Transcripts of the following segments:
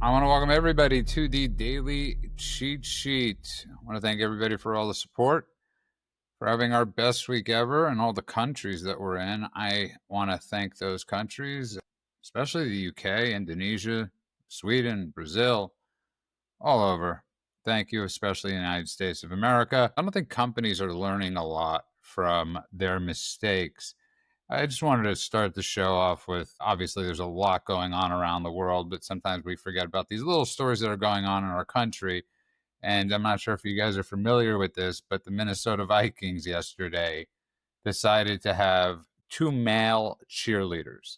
I want to welcome everybody to the Daily Cheat Sheet. I want to thank everybody for all the support, for having our best week ever in all the countries that we're in. I want to thank those countries, especially the UK, Indonesia, Sweden, Brazil, all over. Thank you, especially the United States of America. I don't think companies are learning a lot from their mistakes. I just wanted to start the show off with, obviously, there's a lot going on around the world, but sometimes we forget about these little stories that are going on in our country. And I'm not sure if you guys are familiar with this, but the Minnesota Vikings yesterday decided to have two male cheerleaders.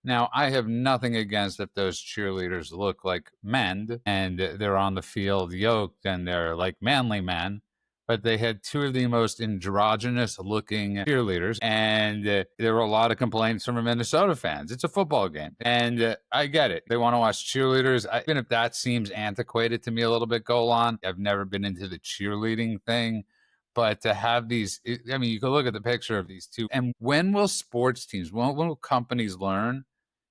Now, I have nothing against if those cheerleaders look like men and they're on the field yoked and they're like manly men, but they had two of the most androgynous looking cheerleaders. And there were a lot of complaints from Minnesota fans. It's a football game. And I get it. They want to watch cheerleaders. Even if that seems antiquated to me a little bit, go on. I've never been into the cheerleading thing. But to have these, I mean, you can look at the picture of these two. And when will sports teams, when will companies learn?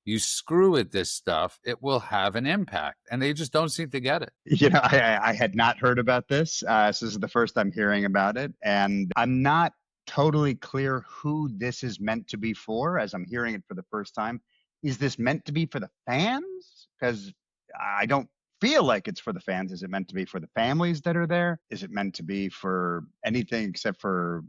You screw with this stuff, it will have an impact. And they just don't seem to get it. You know, I had not heard about this. So this is the first I'm hearing about it. And I'm not totally clear who this is meant to be for, as I'm hearing it for the first time. Is this meant to be for the fans? Because I don't feel like it's for the fans. Is it meant to be for the families that are there? Is it meant to be for anything except for,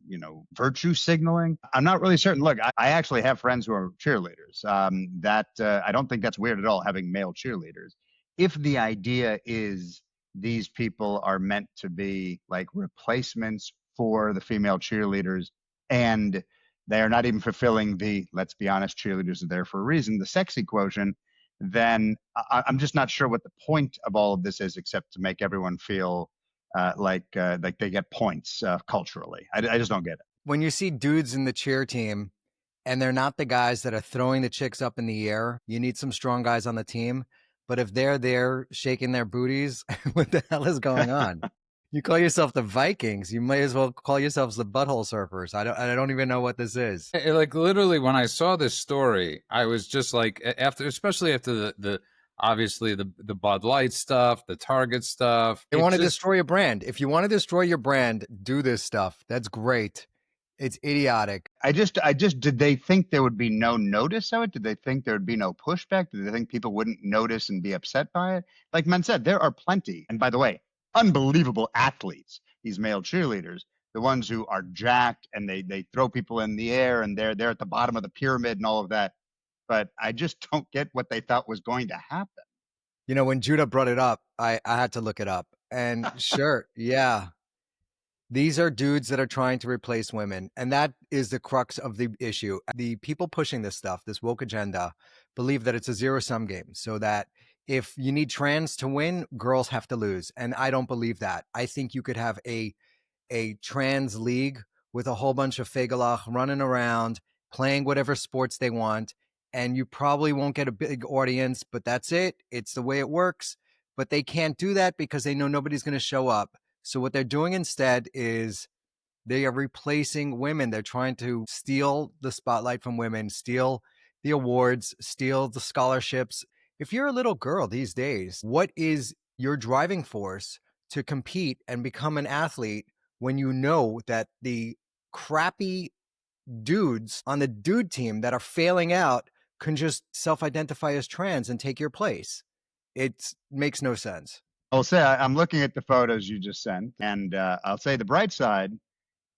virtue signaling? I'm not really certain. Look, I actually have friends who are cheerleaders. I don't think that's weird at all, having male cheerleaders. If the idea is these people are meant to be like replacements for the female cheerleaders and they are not even fulfilling the, let's be honest, cheerleaders are there for a reason, the sexy quotient, then I'm just not sure what the point of all of this is, except to make everyone feel like they get points culturally. I just don't get it. When you see dudes in the cheer team and they're not the guys that are throwing the chicks up in the air, you need some strong guys on the team. But if they're there shaking their booties, what the hell is going on? You call yourself the Vikings, you might as well call yourselves the butthole surfers. I don't even know what this is. Like literally, when I saw this story, I was just like, especially after the obviously the Bud Light stuff, the Target stuff. They want to destroy your brand. If you want to destroy your brand, do this stuff. That's great. It's idiotic. I just did they think there would be no notice of it? Did they think there would be no pushback? Did they think people wouldn't notice and be upset by it? Like men said, there are plenty. And by the way, unbelievable athletes, these male cheerleaders, the ones who are jacked and they throw people in the air and they're at the bottom of the pyramid and all of that. But I just don't get what they thought was going to happen. When Judah brought it up, I had to look it up. And sure, yeah. These are dudes that are trying to replace women. And that is the crux of the issue. The people pushing this stuff, this woke agenda, believe that it's a zero-sum game. So that if you need trans to win, girls have to lose. And I don't believe that. I think you could have a trans league with a whole bunch of fegalach running around, playing whatever sports they want. And you probably won't get a big audience, but that's it. It's the way it works. But they can't do that because they know nobody's going to show up. So what they're doing instead is they are replacing women. They're trying to steal the spotlight from women, steal the awards, steal the scholarships. If you're a little girl these days, what is your driving force to compete and become an athlete when you know that the crappy dudes on the dude team that are failing out can just self-identify as trans and take your place? It makes no sense. I'll say I'm looking at the photos you just sent, and I'll say the bright side,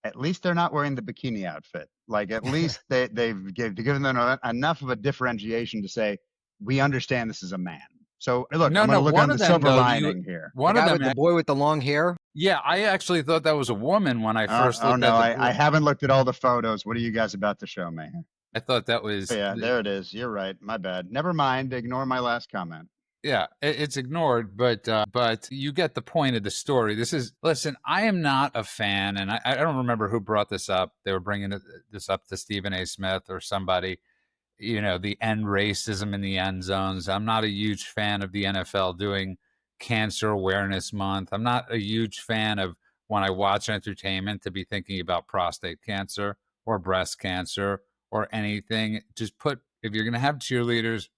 at least they're not wearing the bikini outfit. Like, at least they've given them enough of a differentiation to say, we understand this is a man. So, look, I'm going to look on the silver lining here. One of them, the boy with the long hair? Yeah, I actually thought that was a woman when I first looked at it. I haven't looked at all the photos. What are you guys about to show me? I thought that was... Yeah, there it is. You're right. My bad. Never mind. Ignore my last comment. Yeah, it's ignored, but you get the point of the story. Listen, I am not a fan, and I don't remember who brought this up. They were bringing this up to Stephen A. Smith or somebody, the end racism in the end zones. I'm not a huge fan of the NFL doing Cancer Awareness Month. I'm not a huge fan of, when I watch entertainment, to be thinking about prostate cancer or breast cancer or anything. Just if you're going to have cheerleaders,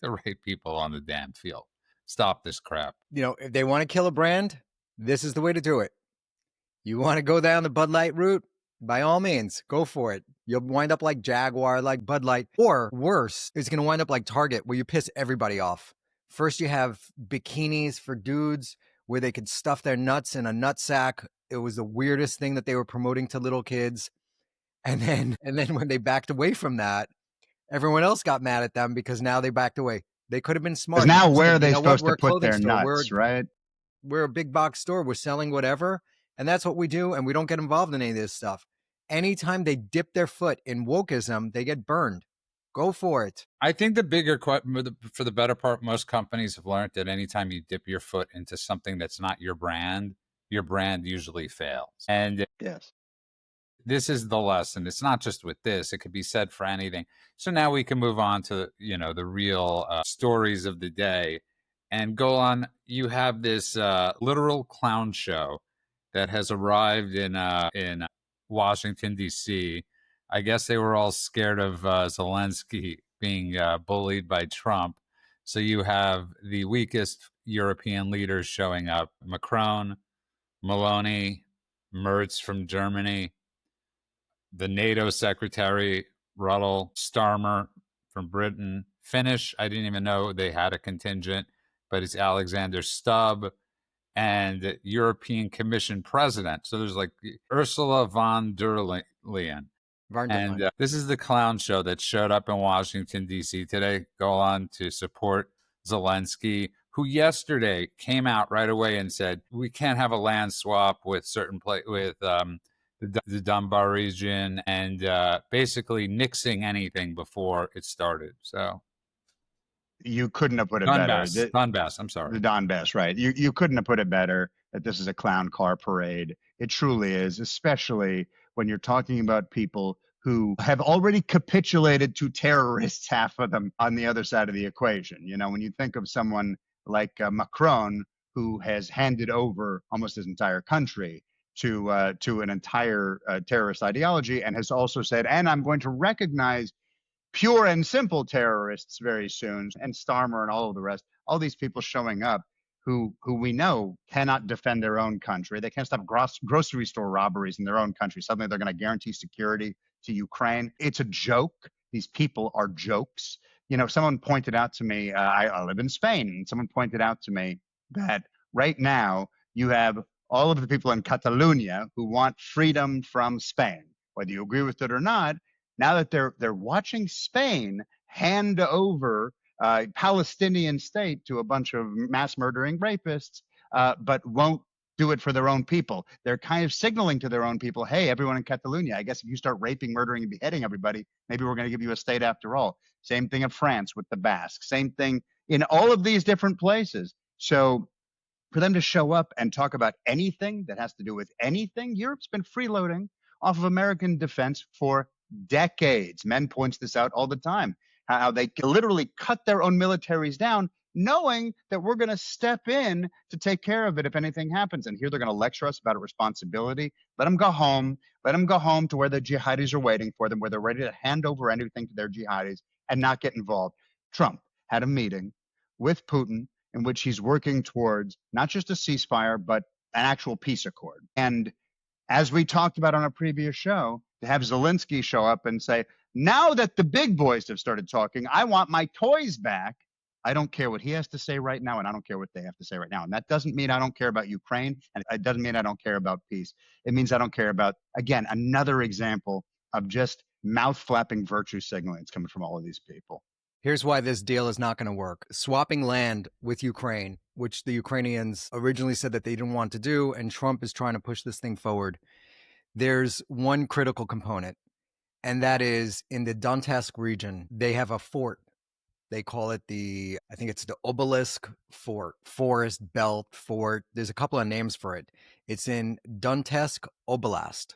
the right people on the damn field. stop this crap. If they want to kill a brand, this is the way to do it. You want to go down the Bud Light route? By all means, go for it. You'll wind up like Jaguar, like Bud Light, or worse, it's going to wind up like Target, where you piss everybody off. First, you have bikinis for dudes where they could stuff their nuts in a nut sack. It was the weirdest thing that they were promoting to little kids. And then when they backed away from that, everyone else got mad at them because now they backed away. They could have been smart. Because now Just where said, are they "You know what? supposed We're to a put their clothing store. nuts, right? We're a big box store. We're selling whatever. And that's what we do. And we don't get involved in any of this stuff." Anytime they dip their foot in wokeism, they get burned. Go for it. I think the bigger, for the better part, most companies have learned that anytime you dip your foot into something that's not your brand usually fails. And Yes. this is the lesson. It's not just with this. It could be said for anything. So now we can move on to, the real stories of the day. And go on, you have this literal clown show that has arrived in Washington, D.C. I guess they were all scared of Zelensky being bullied by Trump. So you have the weakest European leaders showing up: Macron, Meloni, Merz from Germany, the NATO secretary, Ruddle, Starmer from Britain, Finnish. I didn't even know they had a contingent, but it's Alexander Stubb, and European Commission president. So there's like Ursula von der Leyen. And this is the clown show that showed up in Washington, D.C. today. Go on to support Zelensky, who yesterday came out right away and said, we can't have a land swap with the Donbas region, and basically nixing anything before it started. So you couldn't have put it better. Donbass, I'm sorry. The Donbass, right. You couldn't have put it better that this is a clown car parade. It truly is, especially when you're talking about people who have already capitulated to terrorists, half of them on the other side of the equation. When you think of someone like Macron, who has handed over almost his entire country to an entire terrorist ideology, and has also said, and I'm going to recognize pure and simple terrorists very soon, and Starmer and all of the rest, all these people showing up who we know cannot defend their own country. They can't stop grocery store robberies in their own country. Suddenly they're going to guarantee security to Ukraine. It's a joke. These people are jokes. Someone pointed out to me, I live in Spain, and someone pointed out to me that right now you have all of the people in Catalonia who want freedom from Spain, whether you agree with it or not. Now that they're watching Spain hand over Palestinian state to a bunch of mass murdering rapists, but won't do it for their own people. They're kind of signaling to their own people, hey, everyone in Catalonia, I guess if you start raping, murdering, and beheading everybody, maybe we're going to give you a state after all. Same thing in France with the Basques. Same thing in all of these different places. So for them to show up and talk about anything that has to do with anything, Europe's been freeloading off of American defense for decades. Men points this out all the time, how they literally cut their own militaries down, knowing that we're going to step in to take care of it if anything happens. And here they're going to lecture us about a responsibility. Let them go home. Let them go home to where the jihadis are waiting for them, where they're ready to hand over anything to their jihadis and not get involved. Trump had a meeting with Putin in which he's working towards not just a ceasefire, but an actual peace accord. And as we talked about on a previous show, to have Zelensky show up and say, now that the big boys have started talking, I want my toys back. I don't care what he has to say right now, and I don't care what they have to say right now. And that doesn't mean I don't care about Ukraine, and it doesn't mean I don't care about peace. It means I don't care about, again, another example of just mouth-flapping virtue signaling that's coming from all of these people. Here's why this deal is not going to work. Swapping land with Ukraine, which the Ukrainians originally said that they didn't want to do, and Trump is trying to push this thing forward. There's one critical component, and that is in the Donetsk region, they have a fort. They call it I think it's the Obelisk Fort, Forest Belt Fort. There's a couple of names for it. It's in Donetsk Oblast,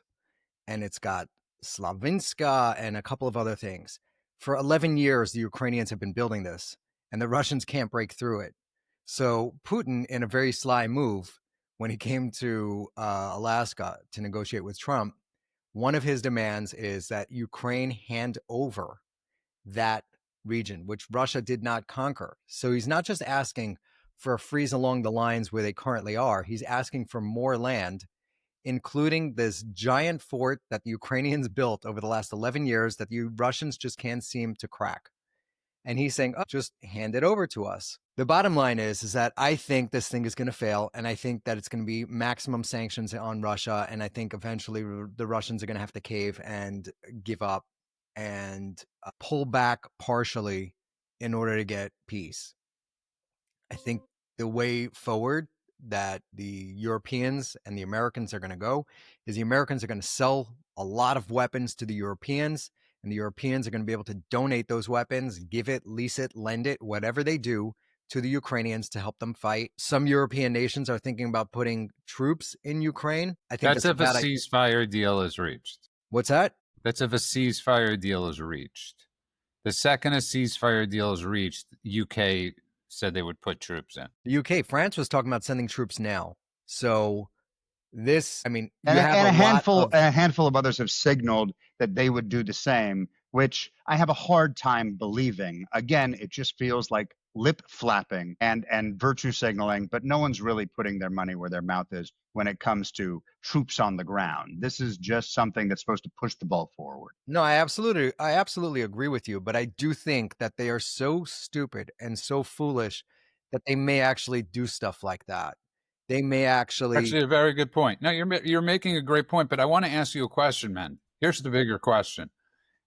and it's got Slavinska and a couple of other things. For 11 years, the Ukrainians have been building this, and the Russians can't break through it. So Putin, in a very sly move, when he came to Alaska to negotiate with Trump, one of his demands is that Ukraine hand over that region, which Russia did not conquer. So he's not just asking for a freeze along the lines where they currently are. He's asking for more land, including this giant fort that the Ukrainians built over the last 11 years that the Russians just can't seem to crack. And he's saying, oh, just hand it over to us. The bottom line is that I think this thing is going to fail. And I think that it's going to be maximum sanctions on Russia. And I think eventually the Russians are going to have to cave and give up and pull back partially in order to get peace. I think the way forward that the Europeans and the Americans are going to go is the Americans are going to sell a lot of weapons to the Europeans, and the Europeans are going to be able to donate those weapons, give it, lease it, lend it, whatever they do to the Ukrainians to help them fight. Some European nations are thinking about putting troops in Ukraine. I think that's if a ceasefire deal is reached. What's that? That's if a ceasefire deal is reached. The second a ceasefire deal is reached, UK said they would put troops in. The UK, France was talking about sending troops now. So this, I mean, and a handful of others have signaled that they would do the same, which I have a hard time believing. Again, it just feels like lip flapping and virtue signaling, but no one's really putting their money where their mouth is when it comes to troops on the ground. This is just something that's supposed to push the ball forward. No, I absolutely agree with you, but I do think that they are so stupid and so foolish that they may actually do stuff like that. They may actually a very good point. No, you're making a great point, but I want to ask you a question, man. Here's the bigger question.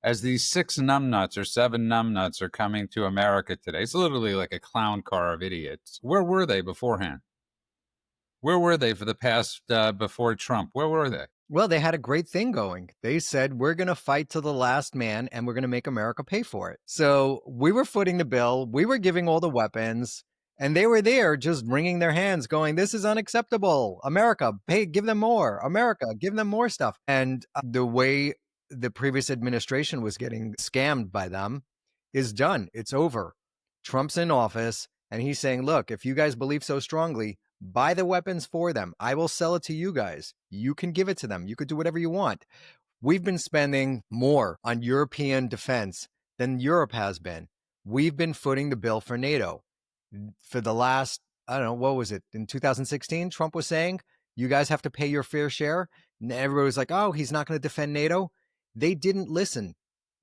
As these 6 numbnuts or 7 numbnuts are coming to America today, it's literally like a clown car of idiots. Where were they beforehand? Where were they for the past, before Trump? Where were they? Well, they had a great thing going. They said, we're going to fight to the last man and we're going to make America pay for it. So we were footing the bill. We were giving all the weapons. And they were there just wringing their hands going, this is unacceptable. America, pay, give them more. America, give them more stuff. And the way the previous administration was getting scammed by them is done. It's over. Trump's in office and he's saying, look, if you guys believe so strongly, buy the weapons for them. I will sell it to you guys. You can give it to them. You could do whatever you want. We've been spending more on European defense than Europe has been. We've been footing the bill for NATO. For the last, I don't know, what was it? In 2016, Trump was saying, you guys have to pay your fair share. And everybody was like, oh, he's not going to defend NATO. They didn't listen.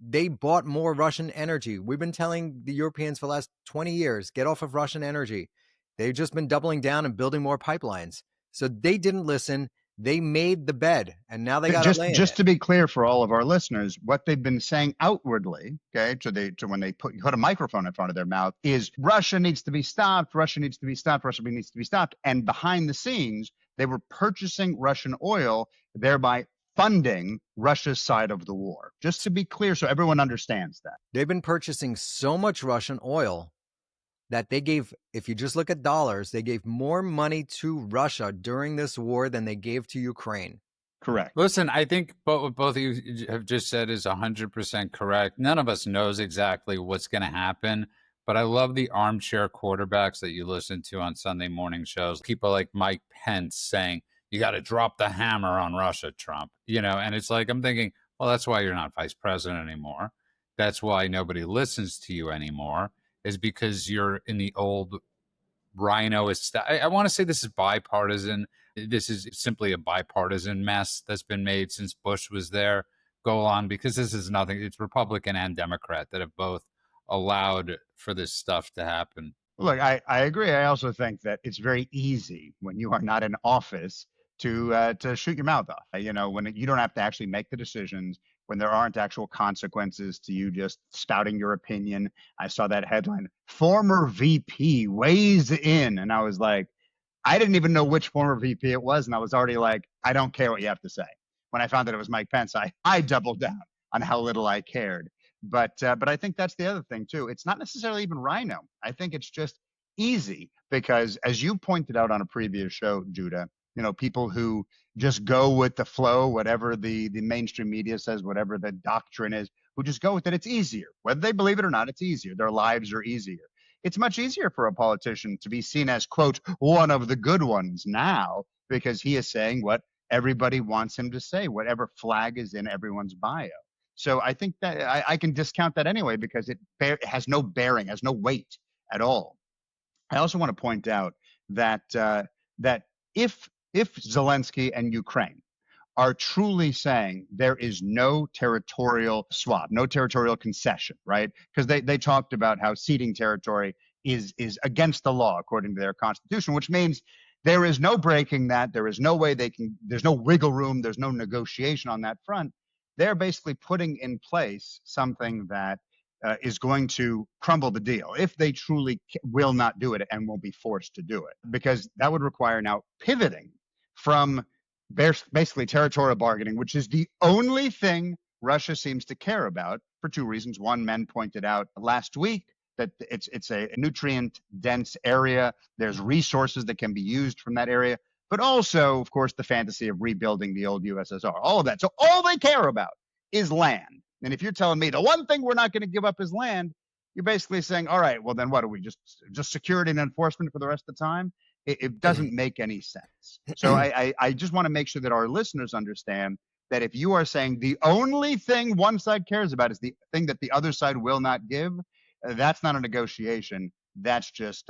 They bought more Russian energy. We've been telling the Europeans for the last 20 years, get off of Russian energy. They've just been doubling down and building more pipelines. So they didn't listen. They made the bed, and now they got to lay in it. Just to be clear for all of our listeners, what they've been saying outwardly, okay, to when they put a microphone in front of their mouth, is Russia needs to be stopped. Russia needs to be stopped. Russia needs to be stopped. And behind the scenes, they were purchasing Russian oil, thereby funding Russia's side of the war. Just to be clear, so everyone understands that. They've been purchasing so much Russian oil that they gave, if you just look at dollars, they gave more money to Russia during this war than they gave to Ukraine. Correct. Listen, I think what both of you have just said is 100% correct. None of us knows exactly what's going to happen, but I love the armchair quarterbacks that you listen to on Sunday morning shows. People like Mike Pence saying, you got to drop the hammer on Russia, Trump. And it's like, I'm thinking, well, that's why you're not vice president anymore. That's why nobody listens to you anymore. Is because you're in the old rhino. I want to say this is bipartisan. This is simply a bipartisan mess that's been made since Bush was there. Go on, because this is nothing. It's Republican and Democrat that have both allowed for this stuff to happen. Look, I agree. I also think that it's very easy when you are not in office to shoot your mouth off. When you don't have to actually make the decisions, when there aren't actual consequences to you just spouting your opinion. I saw that headline, former VP weighs in. And I was like, I didn't even know which former VP it was. And I was already like, I don't care what you have to say. When I found that it was Mike Pence, I doubled down on how little I cared. But I think that's the other thing, too. It's not necessarily even rhino. I think it's just easy because, as you pointed out on a previous show, Judah, people who just go with the flow, whatever the mainstream media says, whatever the doctrine is, who just go with it. It's easier. Whether they believe it or not, it's easier. Their lives are easier. It's much easier for a politician to be seen as, quote, one of the good ones now, because he is saying what everybody wants him to say, whatever flag is in everyone's bio. So I think that I can discount that anyway, because it has no bearing, has no weight at all. I also want to point out that that if Zelensky and Ukraine are truly saying there is no territorial swap, no territorial concession, right? Because they talked about how ceding territory is against the law according to their constitution, which means there is no breaking that. There is no way they can. There's no wiggle room. There's no negotiation on that front. They're basically putting in place something that is going to crumble the deal if they truly will not do it and will be forced to do it, because that would require now pivoting from basically territorial bargaining, which is the only thing Russia seems to care about for two reasons. One, men pointed out last week that it's a nutrient dense area. There's resources that can be used from that area, but also, of course, the fantasy of rebuilding the old USSR, all of that. So all they care about is land. And if you're telling me the one thing we're not going to give up is land, you're basically saying, all right, well, then what do we just security and enforcement for the rest of the time? It doesn't make any sense. So I just want to make sure that our listeners understand that if you are saying the only thing one side cares about is the thing that the other side will not give, that's not a negotiation. That's just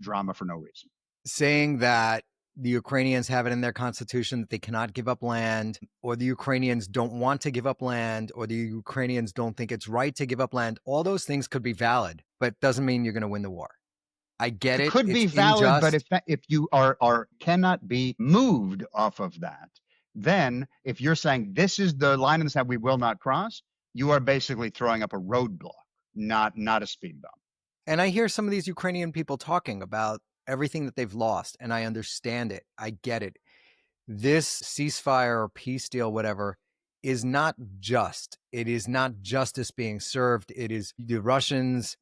drama for no reason. Saying that the Ukrainians have it in their constitution that they cannot give up land, or the Ukrainians don't want to give up land, or the Ukrainians don't think it's right to give up land, all those things could be valid, but doesn't mean you're going to win the war. I get it. It could be valid, but if you are cannot be moved off of that, then if you're saying this is the line in the sand we will not cross, you are basically throwing up a roadblock, not a speed bump. And I hear some of these Ukrainian people talking about everything that they've lost, and I understand it. I get it. This ceasefire or peace deal, whatever, is not just. It is not justice being served. It is the Russians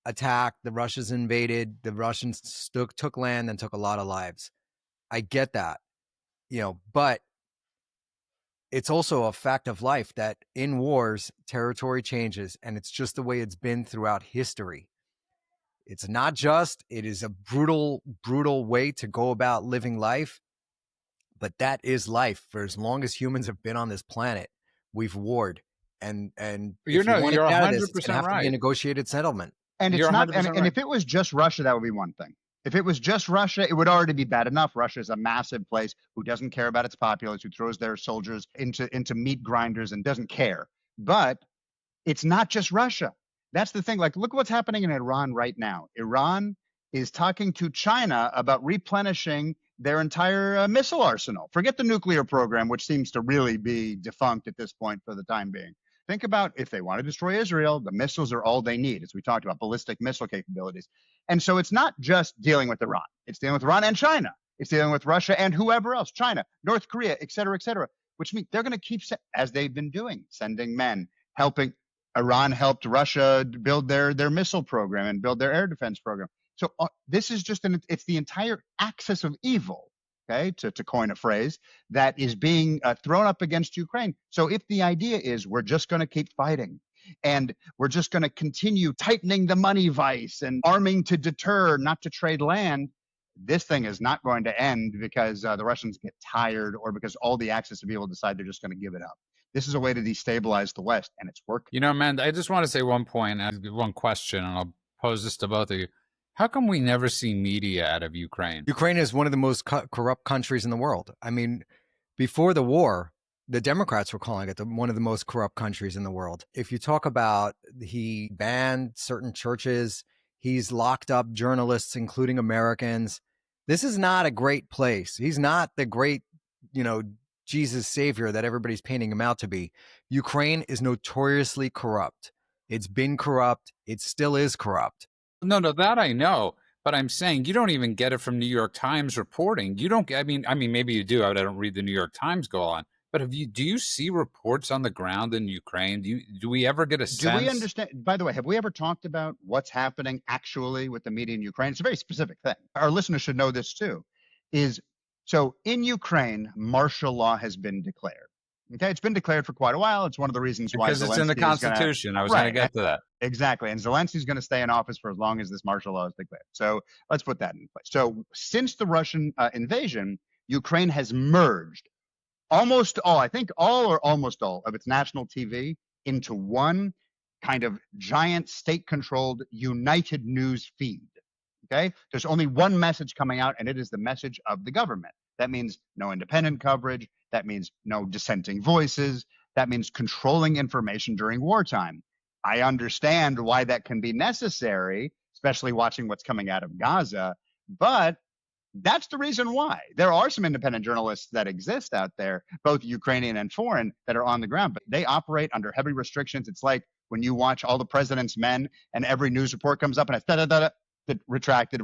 attacked, the Russians invaded, the Russians took land and took a lot of lives. I get that, but it's also a fact of life that in wars, territory changes, and it's just the way it's been throughout history. It's not just, it is a brutal, brutal way to go about living life, but that is life. For as long as humans have been on this planet, we've warred. And you're 100% it's gonna have to be a negotiated settlement. And it's not, and if it was just Russia, that would be one thing. If it was just Russia, it would already be bad enough. Russia is a massive place who doesn't care about its populace, who throws their soldiers into meat grinders and doesn't care. But it's not just Russia. That's the thing. Like, look what's happening in Iran right now. Iran is talking to China about replenishing their entire missile arsenal. Forget the nuclear program, which seems to really be defunct at this point for the time being. Think about if they want to destroy Israel, the missiles are all they need, as we talked about, ballistic missile capabilities. And so it's not just dealing with Iran. It's dealing with Iran and China. It's dealing with Russia and whoever else, China, North Korea, et cetera, which means they're going to keep, as they've been doing, sending men, helping. Iran helped Russia build their missile program and build their air defense program. So this is just it's the entire axis of evil, okay, to coin a phrase, that is being thrown up against Ukraine. So if the idea is we're just going to keep fighting and we're just going to continue tightening the money vice and arming to deter, not to trade land, this thing is not going to end because the Russians get tired or because all the axis of evil decide they're just going to give it up. This is a way to destabilize the West, and it's working. Man, I just want to say one point, one question, and I'll pose this to both of you. How come we never see media out of Ukraine? Ukraine is one of the most corrupt countries in the world. I mean, before the war, the Democrats were calling it one of the most corrupt countries in the world. If you talk about, he banned certain churches, he's locked up journalists, including Americans. This is not a great place. He's not the great, Jesus savior that everybody's painting him out to be. Ukraine is notoriously corrupt. It's been corrupt. It still is corrupt. No, that I know. But I'm saying you don't even get it from New York Times reporting. You don't. I mean, maybe you do. I don't read the New York Times go on. But do you see reports on the ground in Ukraine? Do we ever get a sense? Do we understand? By the way, have we ever talked about what's happening actually with the media in Ukraine? It's a very specific thing. Our listeners should know this too. So in Ukraine, martial law has been declared. Okay, it's been declared for quite a while. It's one of the reasons why because it's in the Constitution. I was going to get to that. Exactly. And Zelensky's going to stay in office for as long as this martial law is declared. So let's put that in place. So since the Russian invasion, Ukraine has merged almost all of its national TV into one kind of giant state-controlled united news feed. Okay. There's only one message coming out, and it is the message of the government. That means no independent coverage. That means no dissenting voices. That means controlling information during wartime. I understand why that can be necessary, especially watching what's coming out of Gaza, but that's the reason why. There are some independent journalists that exist out there, both Ukrainian and foreign, that are on the ground, but they operate under heavy restrictions. It's like when you watch All the President's Men and every news report comes up and it's da-da-da-da, retracted,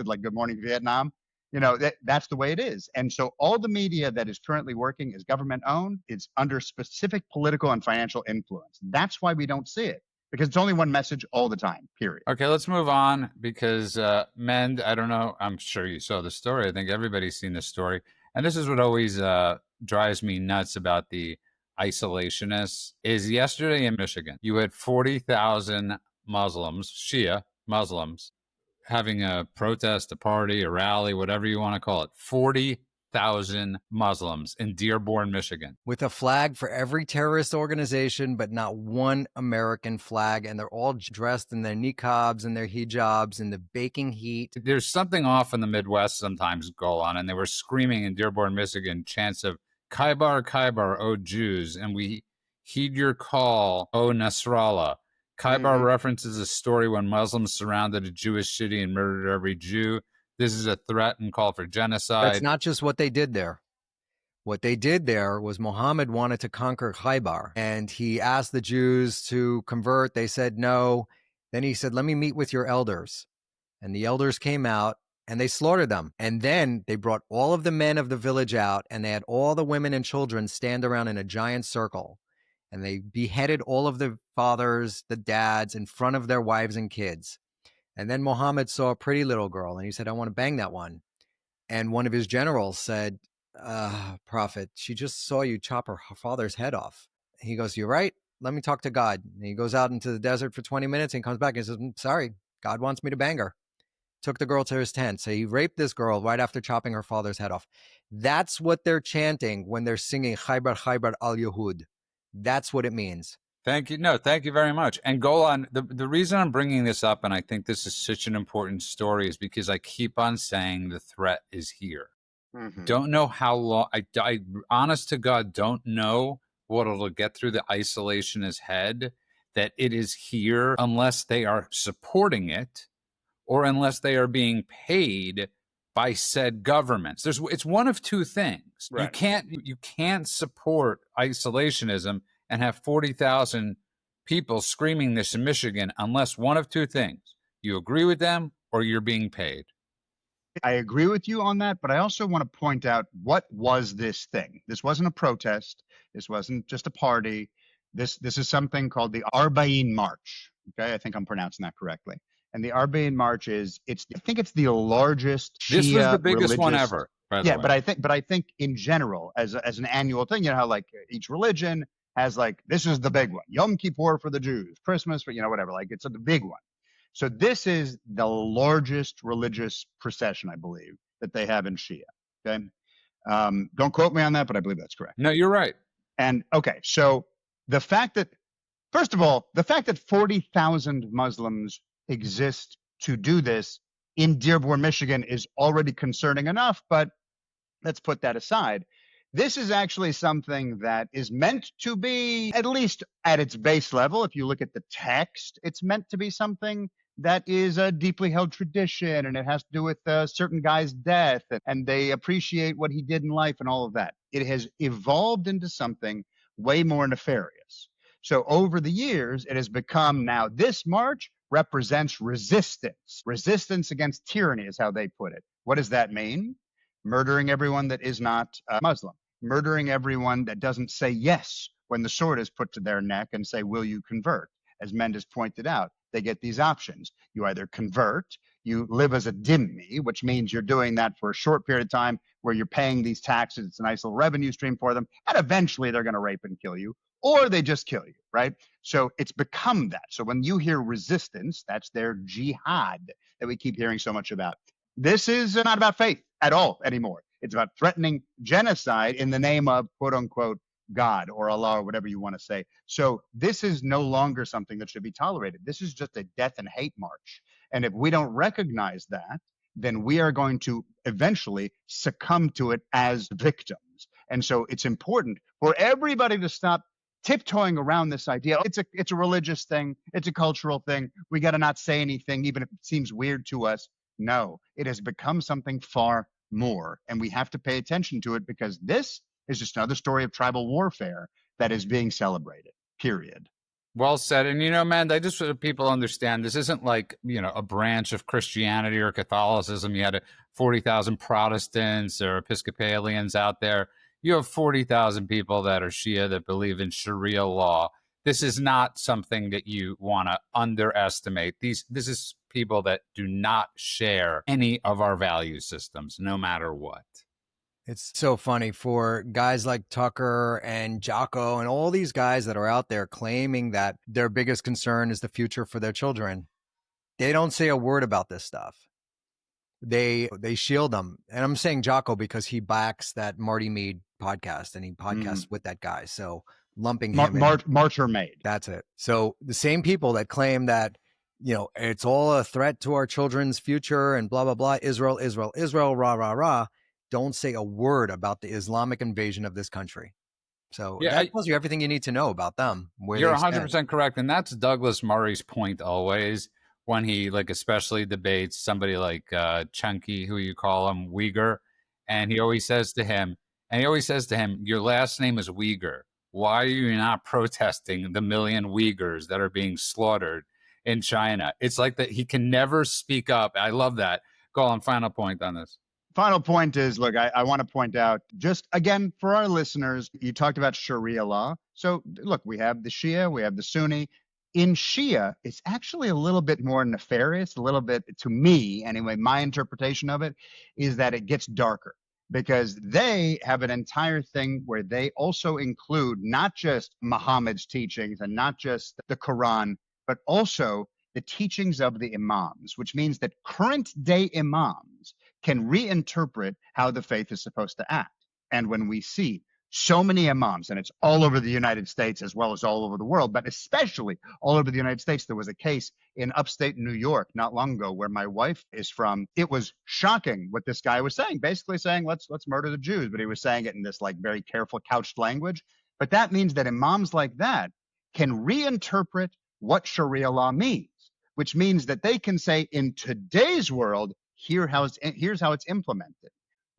like Good Morning Vietnam. That's the way it is. And so all the media that is currently working is government owned. It's under specific political and financial influence. That's why we don't see it, because it's only one message all the time, period. Okay, let's move on because Mend, I don't know, I'm sure you saw the story. I think everybody's seen the story. And this is what always drives me nuts about the isolationists is yesterday in Michigan, you had 40,000 Muslims, Shia Muslims, having a protest, a party, a rally, whatever you want to call it. 40,000 Muslims in Dearborn, Michigan. With a flag for every terrorist organization, but not one American flag. And they're all dressed in their niqabs and their hijabs in the baking heat. There's something off in the Midwest sometimes go on, and they were screaming in Dearborn, Michigan, chants of Khaybar, Khaybar, O Jews, and we heed your call, O Nasrallah. Khaybar references a story when Muslims surrounded a Jewish city and murdered every Jew. This is a threat and call for genocide. That's not just what they did there. What they did there was Muhammad wanted to conquer Khaybar, and he asked the Jews to convert. They said no. Then he said, let me meet with your elders. And the elders came out, and they slaughtered them. And then they brought all of the men of the village out, and they had all the women and children stand around in a giant circle. And they beheaded all of the fathers, the dads, in front of their wives and kids. And then Muhammad saw a pretty little girl, and he said, I want to bang that one. And one of his generals said, Prophet, she just saw you chop her father's head off. He goes, you're right. Let me talk to God. And he goes out into the desert for 20 minutes and comes back and says, sorry, God wants me to bang her. Took the girl to his tent. So he raped this girl right after chopping her father's head off. That's what they're chanting when they're singing Khaybar, Khaybar al-Yahud. That's what it means. Thank you. No, thank you very much. And Golan, the reason I'm bringing this up, and I think this is such an important story, is because I keep on saying the threat is here. Don't know how long. I honest to God, don't know what it'll get through the isolationist head that it is here unless they are supporting it or unless they are being paid by said governments. It's one of two things. Right. You can't support isolationism and have 40,000 people screaming this in Michigan unless one of two things. You agree with them or you're being paid. I agree with you on that, but I also want to point out, what was this thing? This wasn't a protest. This wasn't just a party. This is something called the Arbaeen March. Okay, I think I'm pronouncing that correctly. And the Arbaeen March I think it's the largest Shia This was the biggest one ever, by the way. but I think in general, as an annual thing, how like each religion has like, this is the big one. Yom Kippur for the Jews, Christmas for, whatever, like it's the big one. So this is the largest religious procession, I believe, that they have in Shia. Okay. Don't quote me on that, but I believe that's correct. No, you're right. And okay, so the fact that 40,000 Muslims exist to do this in Dearborn, Michigan is already concerning enough, but let's put that aside. This is actually something that is meant to be, at least at its base level, if you look at the text, it's meant to be something that is a deeply held tradition, and it has to do with a certain guy's death, and they appreciate what he did in life and all of that. It has evolved into something way more nefarious. So over the years, it has become now this march represents resistance. Resistance against tyranny is how they put it. What does that mean? Murdering everyone that is not Muslim. Murdering everyone that doesn't say yes when the sword is put to their neck and say, will you convert? As Mendes pointed out, they get these options. You either convert, you live as a dhimmi, which means you're doing that for a short period of time where you're paying these taxes. It's a nice little revenue stream for them. And eventually they're going to rape and kill you, or they just kill you, right? So it's become that. So when you hear resistance, that's their jihad that we keep hearing so much about. This is not about faith at all anymore. It's about threatening genocide in the name of, quote unquote, God or Allah or whatever you want to say. So this is no longer something that should be tolerated. This is just a death and hate march. And if we don't recognize that, then we are going to eventually succumb to it as victims. And so it's important for everybody to stop tiptoeing around this idea. It's a religious thing. It's a cultural thing. We got to not say anything, even if it seems weird to us. No, it has become something far more. And we have to pay attention to it, because this is just another story of tribal warfare that is being celebrated, period. Well said. And, man, I just so people understand, this isn't like, a branch of Christianity or Catholicism. You had 40,000 Protestants or Episcopalians out there. You have 40,000 people that are Shia that believe in Sharia law. This is not something that you want to underestimate. This is people that do not share any of our value systems, no matter what. It's so funny for guys like Tucker and Jocko and all these guys that are out there claiming that their biggest concern is the future for their children. They don't say a word about this stuff. They shield them. And I'm saying Jocko because he backs that Marty Mead podcast and he podcasts with that guy. So lumping him in. Martyr Maid. That's it. So the same people that claim that, it's all a threat to our children's future and blah, blah, blah, Israel, rah, rah, rah, don't say a word about the Islamic invasion of this country. So that tells you everything you need to know about them. You're 100% correct. And that's Douglas Murray's point always, when he especially debates somebody like Chunky, who you call him Uyghur. And he always says to him, your last name is Uyghur. Why are you not protesting the million Uyghurs that are being slaughtered in China? It's like that he can never speak up. I love that. Go on, final point on this. Final point is, look, I want to point out, just again, for our listeners, you talked about Sharia law. So look, we have the Shia, we have the Sunni. In Shia, it's actually a little bit more nefarious, a little bit, to me anyway, my interpretation of it is that it gets darker, because they have an entire thing where they also include not just Muhammad's teachings and not just the Quran, but also the teachings of the imams, which means that current day imams can reinterpret how the faith is supposed to act. And when we see so many imams, and it's all over the United States as well as all over the world, but especially all over the United States. There was a case in upstate New York not long ago where my wife is from. It was shocking what this guy was saying, basically saying, let's murder the Jews. But he was saying it in this very careful couched language. But that means that imams like that can reinterpret what Sharia law means, which means that they can say, in today's world, here's how it's implemented.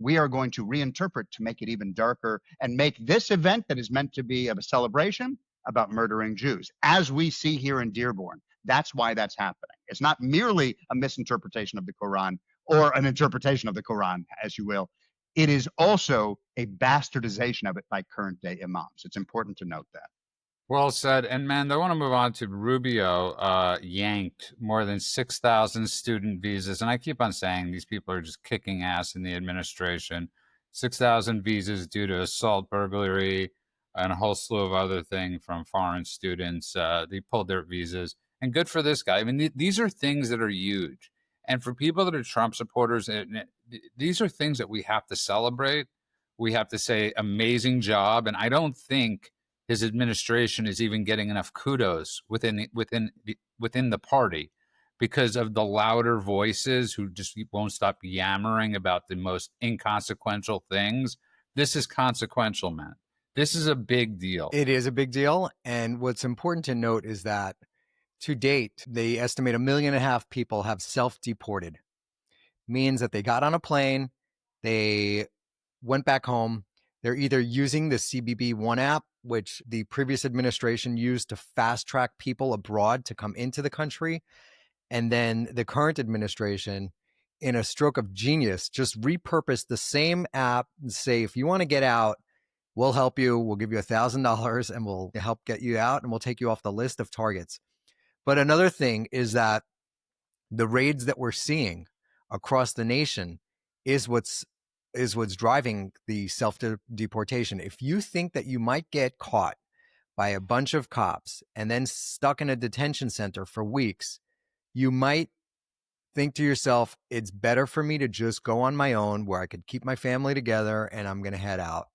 We are going to reinterpret to make it even darker and make this event that is meant to be of a celebration about murdering Jews, as we see here in Dearborn. That's why that's happening. It's not merely a misinterpretation of the Quran, or an interpretation of the Quran, as you will. It is also a bastardization of it by current day imams. It's important to note that. Well said. And man, I want to move on to Rubio yanked more than 6,000 student visas. And I keep on saying these people are just kicking ass in the administration. 6,000 visas due to assault, burglary, and a whole slew of other things from foreign students. They pulled their visas. And good for this guy. I mean, these are things that are huge. And for people that are Trump supporters, these are things that we have to celebrate. We have to say, amazing job. And I don't think his administration is even getting enough kudos within the party, because of the louder voices who just won't stop yammering about the most inconsequential things. This is consequential, man. This is a big deal. It is a big deal. And what's important to note is that to date, they estimate 1.5 million people have self-deported. Means that they got on a plane, they went back home. They're either using the CBP One app, which the previous administration used to fast track people abroad to come into the country. And then the current administration, in a stroke of genius, just repurposed the same app and say, if you want to get out, we'll help you. We'll give you $1,000 and we'll help get you out, and we'll take you off the list of targets. But another thing is that the raids that we're seeing across the nation is what's driving the self-deportation. If you think that you might get caught by a bunch of cops and then stuck in a detention center for weeks, you might think to yourself, it's better for me to just go on my own where I could keep my family together, and I'm going to head out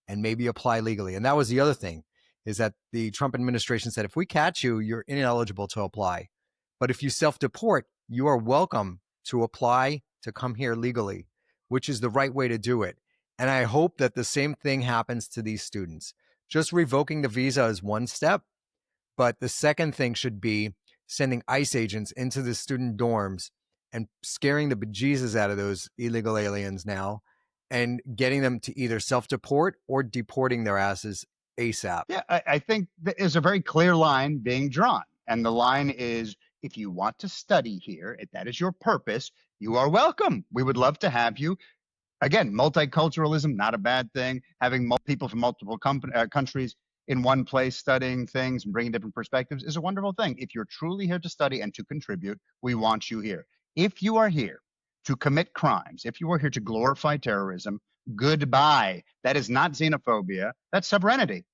and maybe apply legally. And that was the other thing, is that the Trump administration said, if we catch you, you're ineligible to apply. But if you self-deport, you are welcome to apply to come here legally, which is the right way to do it. And I hope that the same thing happens to these students. Just revoking the visa is one step, but the second thing should be sending ICE agents into the student dorms and scaring the bejesus out of those illegal aliens now and getting them to either self-deport or deporting their asses ASAP. Yeah, I think there's a very clear line being drawn. And the line is, if you want to study here, if that is your purpose, you are welcome. We would love to have you. Again, multiculturalism, not a bad thing. Having people from multiple countries in one place studying things and bringing different perspectives is a wonderful thing. If you're truly here to study and to contribute, we want you here. If you are here to commit crimes, if you are here to glorify terrorism, goodbye. That is not xenophobia. That's sovereignty.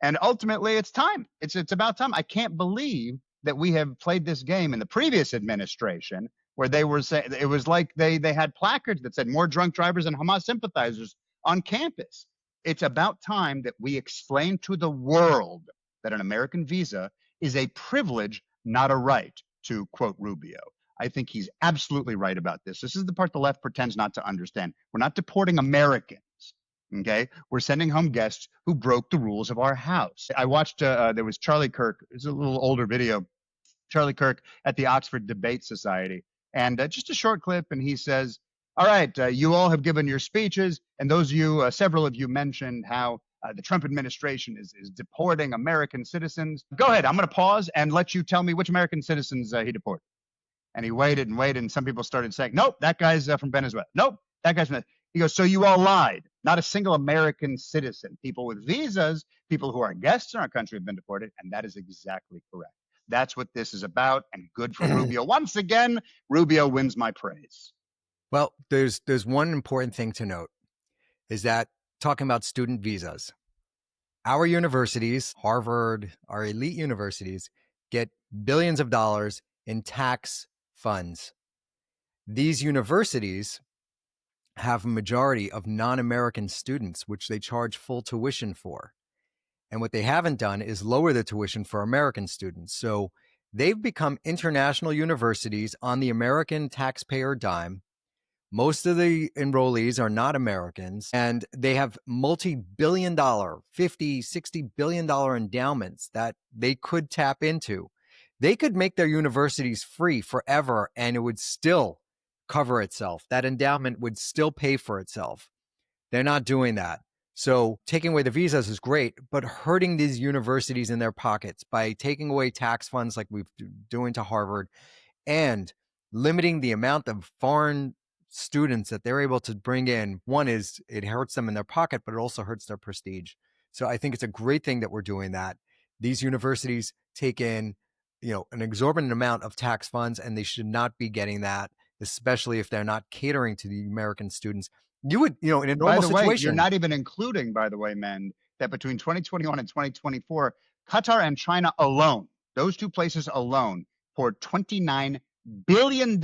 And ultimately, it's time. It's about time. I can't believe that we have played this game in the previous administration where they were saying it was like they had placards that said more drunk drivers and Hamas sympathizers on campus. It's about time that we explain to the world that an American visa is a privilege, not a right, to quote Rubio. I think he's absolutely right about this. This is the part the left pretends not to understand. We're not deporting Americans. Okay, we're sending home guests who broke the rules of our house. I watched, there was Charlie Kirk. It's a little older video. Charlie Kirk at the Oxford Debate Society. And just a short clip. And he says, all right, you all have given your speeches. And those of you, several of you mentioned how the Trump administration is deporting American citizens. Go ahead. I'm going to pause and let you tell me which American citizens he deported. And he waited and waited. And some people started saying, nope, that guy's from Venezuela. Nope, that guy's from. He goes, so you all lied. Not a single American citizen. People with visas, people who are guests in our country have been deported. And that is exactly correct. That's what this is about. And good for Rubio. Once again, Rubio wins my praise. Well, there's one important thing to note is that talking about student visas, our universities, Harvard, our elite universities, get billions of dollars in tax funds. These universities have a majority of non-American students, which they charge full tuition for. And what they haven't done is lower the tuition for American students. So they've become international universities on the American taxpayer dime. Most of the enrollees are not Americans, and they have multi-billion dollar, $50, $60 billion endowments that they could tap into. They could make their universities free forever, and it would still cover itself. That endowment would still pay for itself. They're not doing that. So taking away the visas is great, but hurting these universities in their pockets by taking away tax funds like we've doing to Harvard and limiting the amount of foreign students that they're able to bring in. One is it hurts them in their pocket, but it also hurts their prestige. So I think it's a great thing that we're doing that. These universities take in, an exorbitant amount of tax funds, and they should not be getting that, especially if they're not catering to the American students. You would, in a normal situation. By the way, you're not even including, by the way, men, that between 2021 and 2024, Qatar and China alone, those two places alone, poured $29 billion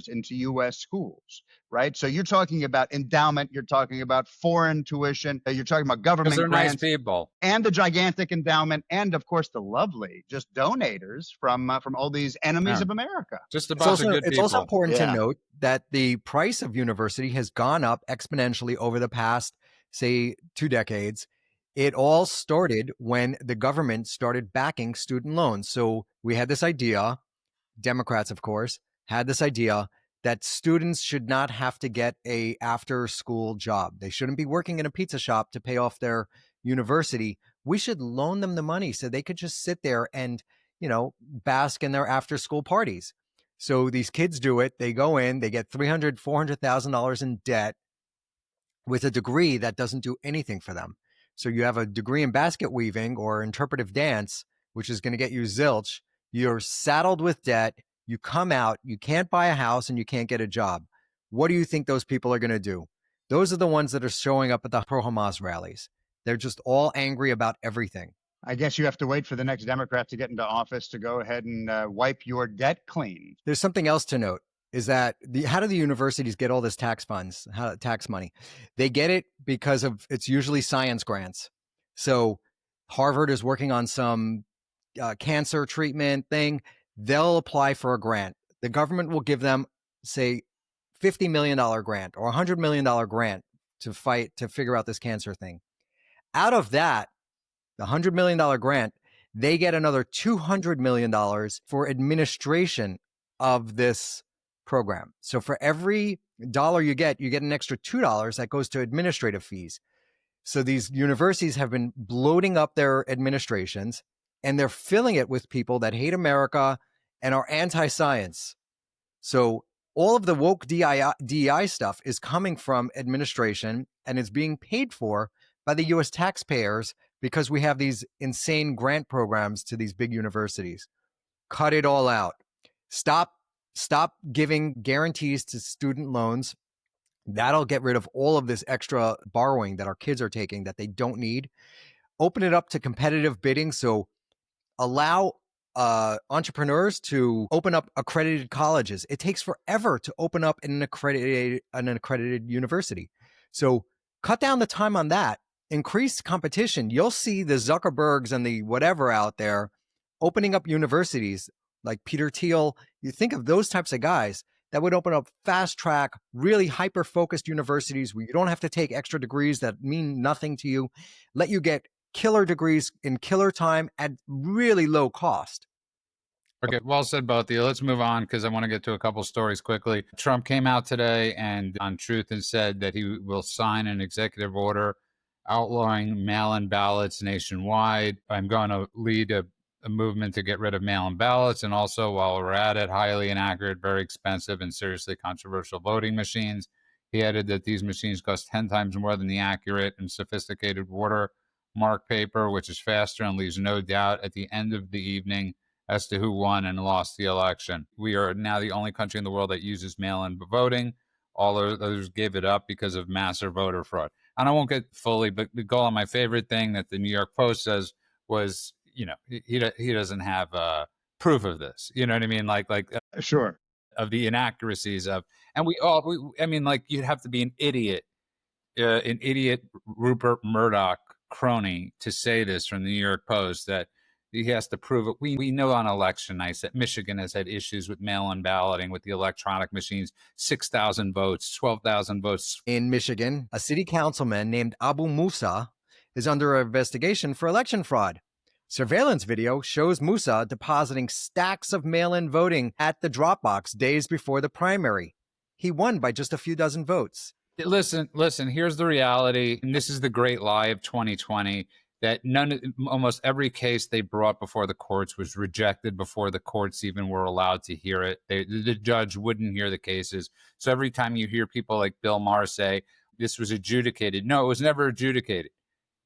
into U.S. schools, right? So you're talking about endowment, you're talking about foreign tuition, you're talking about government they're grants, nice people, and the gigantic endowment, and of course the lovely just donators from all these enemies of America. Just a bunch of good people. It's also important to note that the price of university has gone up exponentially over the past, say, 2 decades. It all started when the government started backing student loans. So we had this idea, Democrats, of course, had this idea that students should not have to get a after-school job. They shouldn't be working in a pizza shop to pay off their university. We should loan them the money so they could just sit there and, bask in their after-school parties. So these kids do it. They go in, they get $300,000, $400,000 in debt with a degree that doesn't do anything for them. So you have a degree in basket weaving or interpretive dance, which is going to get you zilch. You're saddled with debt. You come out, you can't buy a house, and you can't get a job. What do you think those people are going to do? Those are the ones that are showing up at the pro-Hamas rallies. They're just all angry about everything. I guess you have to wait for the next Democrat to get into office to go ahead and wipe your debt clean. There's something else to note, is that how do the universities get all this tax money? They get it because of, it's usually science grants. So Harvard is working on some cancer treatment thing. They'll apply for a grant. the government will give them, say, $50 million grant or $100 million grant to figure out this cancer thing. Out of that, the $100 million grant, they get another $200 million for administration of this program. So for every dollar you get an extra $2 that goes to administrative fees. So these universities have been bloating up their administrations, and they're filling it with people that hate America and are anti-science. So all of the woke DEI stuff is coming from administration, and it's being paid for by the U.S. taxpayers because we have these insane grant programs to these big universities. Cut it all out. Stop giving guarantees to student loans. That'll get rid of all of this extra borrowing that our kids are taking that they don't need. Open it up to competitive bidding. So allow entrepreneurs to open up accredited colleges. It takes forever to open up an accredited university. So cut down the time on that. Increase competition. You'll see the Zuckerbergs and the whatever out there opening up universities like Peter Thiel. You think of those types of guys that would open up fast track, really hyper-focused universities where you don't have to take extra degrees that mean nothing to you, let you get killer degrees in killer time at really low cost. Okay, well said, both of you. Let's move on because I want to get to a couple stories quickly. Trump came out today and on Truth and said that he will sign an executive order outlawing mail-in ballots nationwide. I'm going to lead a movement to get rid of mail-in ballots, and also, while we're at it, highly inaccurate, very expensive, and seriously controversial voting machines. He added that these machines cost 10 times more than the accurate and sophisticated watermark paper, which is faster and leaves no doubt at the end of the evening as to who won and lost the election. We are now the only country in the world that uses mail-in voting. All others gave it up because of massive voter fraud. And I won't get fully, but the goal on my favorite thing that the New York Post says was, he doesn't have proof of this. You know what I mean? Sure. Of the inaccuracies of, and you'd have to be an idiot Rupert Murdoch crony to say this from the New York Post, that he has to prove it. We know on election nights that Michigan has had issues with mail-in balloting with the electronic machines, 6,000 votes, 12,000 votes. In Michigan, a city councilman named Abu Musa is under investigation for election fraud. Surveillance video shows Musa depositing stacks of mail-in voting at the drop box days before the primary. He won by just a few dozen votes. Listen, here's the reality, and this is the great lie of 2020, that almost every case they brought before the courts was rejected before the courts even were allowed to hear it. The judge wouldn't hear the cases. So every time you hear people like Bill Maher say, this was adjudicated, no, it was never adjudicated.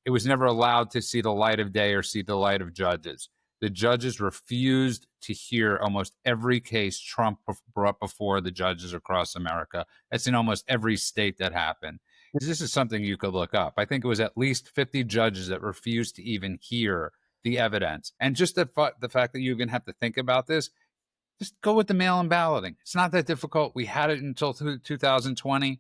It was never allowed to see the light of day or see the light of judges. The judges refused to hear almost every case Trump brought before the judges across America. That's in almost every state that happened. This is something you could look up. I think it was at least 50 judges that refused to even hear the evidence. And just the fact that you even have to think about this, just go with the mail-in balloting. It's not that difficult. We had it until 2020.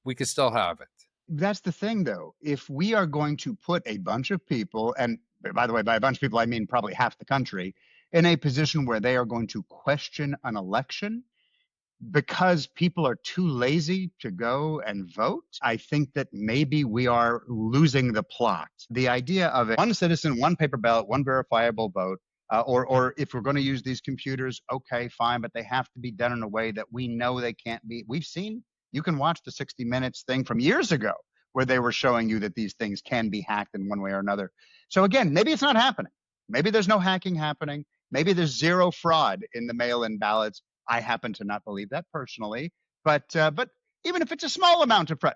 We could still have it. That's the thing, though. If we are going to put a bunch of people, and by the way, by a bunch of people, I mean probably half the country, in a position where they are going to question an election because people are too lazy to go and vote, I think that maybe we are losing the plot. The idea of one citizen, one paper ballot, one verifiable vote, or if we're going to use these computers, okay, fine, but they have to be done in a way that we know they can't be. We've seen, you can watch the 60 Minutes thing from years ago where they were showing you that these things can be hacked in one way or another. So again, maybe it's not happening. Maybe there's no hacking happening. Maybe there's zero fraud in the mail-in ballots. I happen to not believe that personally, but even if it's a small amount of fraud,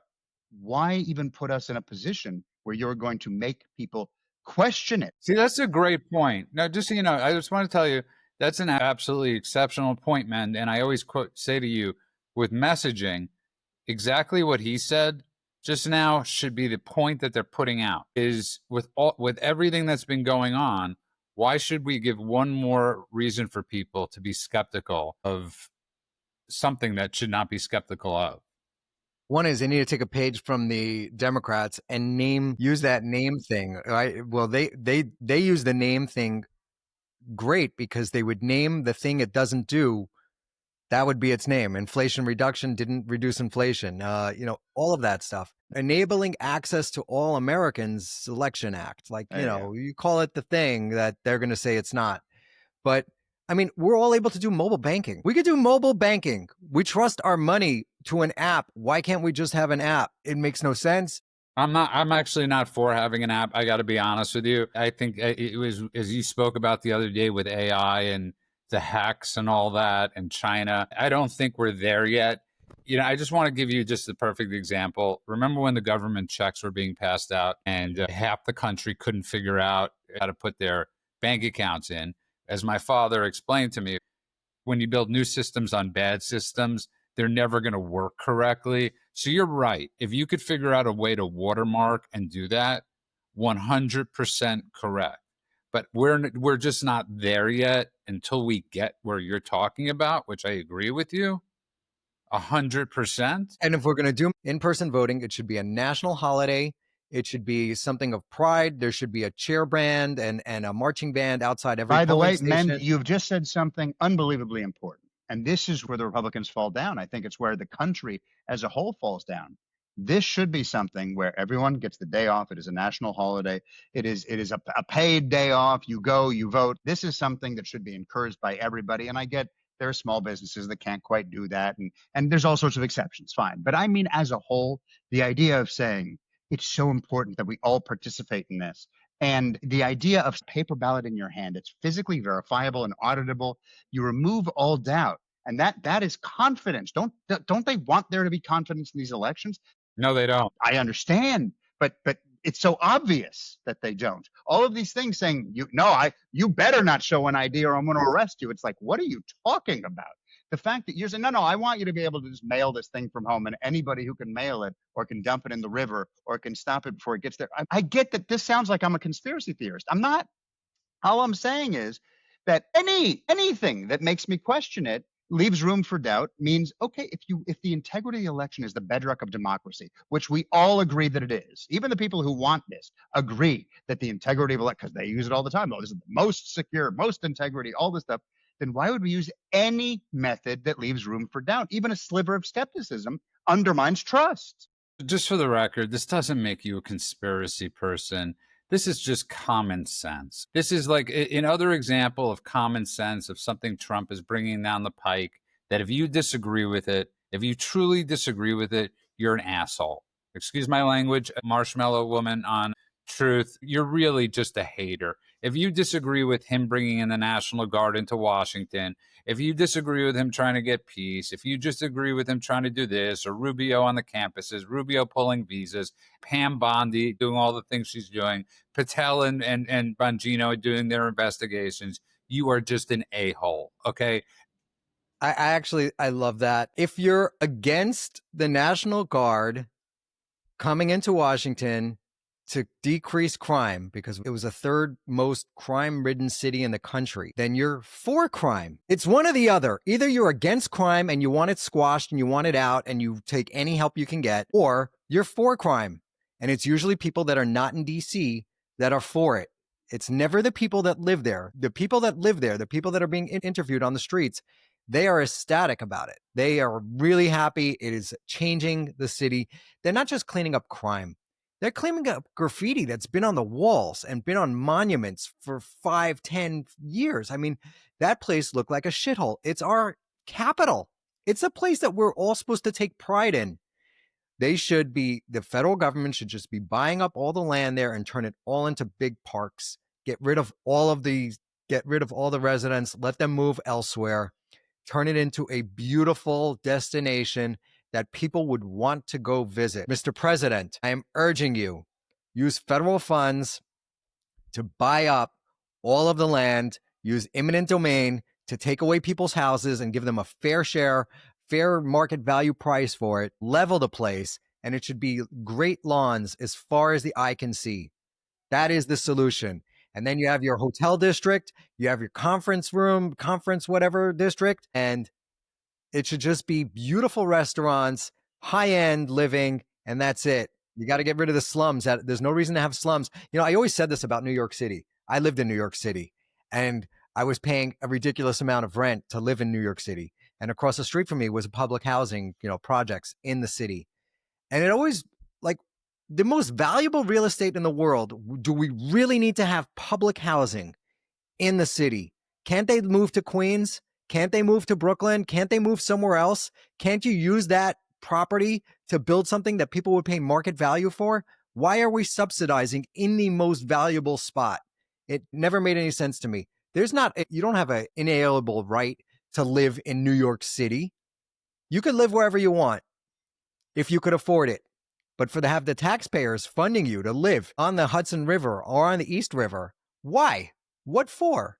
why even put us in a position where you're going to make people question it? See, that's a great point. Now, just so you know, I just want to tell you, that's an absolutely exceptional point, man. And I always say to you, with messaging, exactly what he said just now should be the point that they're putting out. Is with everything that's been going on, why should we give one more reason for people to be skeptical of something that should not be skeptical of? One is they need to take a page from the Democrats and use that name thing. Right? Well, they use the name thing great because they would name the thing it doesn't do That would be its name. Inflation reduction didn't reduce inflation. All of that stuff. Enabling access to all Americans Election Act. Like, you call it the thing that they're going to say it's not. But I mean, we're all able to do mobile banking. We could do mobile banking. We trust our money to an app. Why can't we just have an app? It makes no sense. I'm actually not for having an app. I got to be honest with you. I think it was, as you spoke about the other day with AI and the hacks and all that and China, I don't think we're there yet. I just want to give you just the perfect example. Remember when the government checks were being passed out and half the country couldn't figure out how to put their bank accounts in? As my father explained to me, when you build new systems on bad systems, they're never going to work correctly. So you're right. If you could figure out a way to watermark and do that, 100% correct. But we're just not there yet until we get where you're talking about, which I agree with you 100%. And if we're going to do in-person voting, it should be a national holiday. It should be something of pride. There should be a cheer band and a marching band outside every By the way, station. men, you've just said something unbelievably important. And this is where the Republicans fall down. I think it's where the country as a whole falls down. This should be something where everyone gets the day off. It is a national holiday. It is a paid day off. You go, you vote. This is something that should be encouraged by everybody. And I get there are small businesses that can't quite do that. And there's all sorts of exceptions. Fine. But I mean, as a whole, the idea of saying it's so important that we all participate in this. And the idea of paper ballot in your hand, it's physically verifiable and auditable. You remove all doubt. And that is confidence. Don't they want there to be confidence in these elections? No, they don't. I understand, but it's so obvious that they don't. All of these things saying, you better not show an ID or I'm going to arrest you. It's like, what are you talking about? The fact that you're saying, no, I want you to be able to just mail this thing from home, and anybody who can mail it or can dump it in the river or can stop it before it gets there. I get that this sounds like I'm a conspiracy theorist. I'm not. All I'm saying is that anything that makes me question it leaves room for doubt means, okay, if the integrity of the election is the bedrock of democracy, which we all agree that it is, even the people who want this agree that the integrity of election, because they use it all the time, this is the most secure, most integrity, all this stuff, then why would we use any method that leaves room for doubt? Even a sliver of skepticism undermines trust. Just for the record, this doesn't make you a conspiracy person. This is just common sense. This is like another example of common sense of something Trump is bringing down the pike, that if you disagree with it, if you truly disagree with it, you're an asshole. Excuse my language, marshmallow woman on Truth, you're really just a hater. If you disagree with him bringing in the National Guard into Washington, if you disagree with him trying to get peace, if you disagree with him trying to do this, or Rubio on the campuses, Rubio pulling visas, Pam Bondi doing all the things she's doing, Patel and Bongino doing their investigations, you are just an a-hole, okay? I love that. If you're against the National Guard coming into Washington to decrease crime, because it was the third most crime-ridden city in the country, then you're for crime. It's one or the other. Either you're against crime and you want it squashed and you want it out and you take any help you can get, or you're for crime. And it's usually people that are not in DC that are for it. It's never the people that live there. The people that live there, the people that are being interviewed on the streets, they are ecstatic about it. They are really happy. It is changing the city. They're not just cleaning up crime. They're cleaning up graffiti that's been on the walls and been on monuments for 5-10 years. I mean, that place looked like a shithole. It's our capital. It's a place that we're all supposed to take pride in. The federal government should just be buying up all the land there and turn it all into big parks. Get rid of all the residents, let them move elsewhere, turn it into a beautiful destination that people would want to go visit. Mr. President, I am urging you, use federal funds to buy up all of the land, use eminent domain to take away people's houses and give them a fair market value price for it, level the place, and it should be great lawns as far as the eye can see. That is the solution. And then you have your hotel district, you have your conference whatever district, and it should just be beautiful restaurants, high-end living, and that's it. You got to get rid of the slums. There's no reason to have slums. I always said this about New York City. I lived in New York City, and I was paying a ridiculous amount of rent to live in New York City. and across the street from me was a public housing, projects in the city. And it always, like, the most valuable real estate in the world, do we really need to have public housing in the city? Can't they move to Queens? Can't they move to Brooklyn? Can't they move somewhere else? Can't you use that property to build something that people would pay market value for? Why are we subsidizing in the most valuable spot? It never made any sense to me. You don't have an inalienable right to live in New York City. You could live wherever you want if you could afford it. But have the taxpayers funding you to live on the Hudson River or on the East River, why? What for?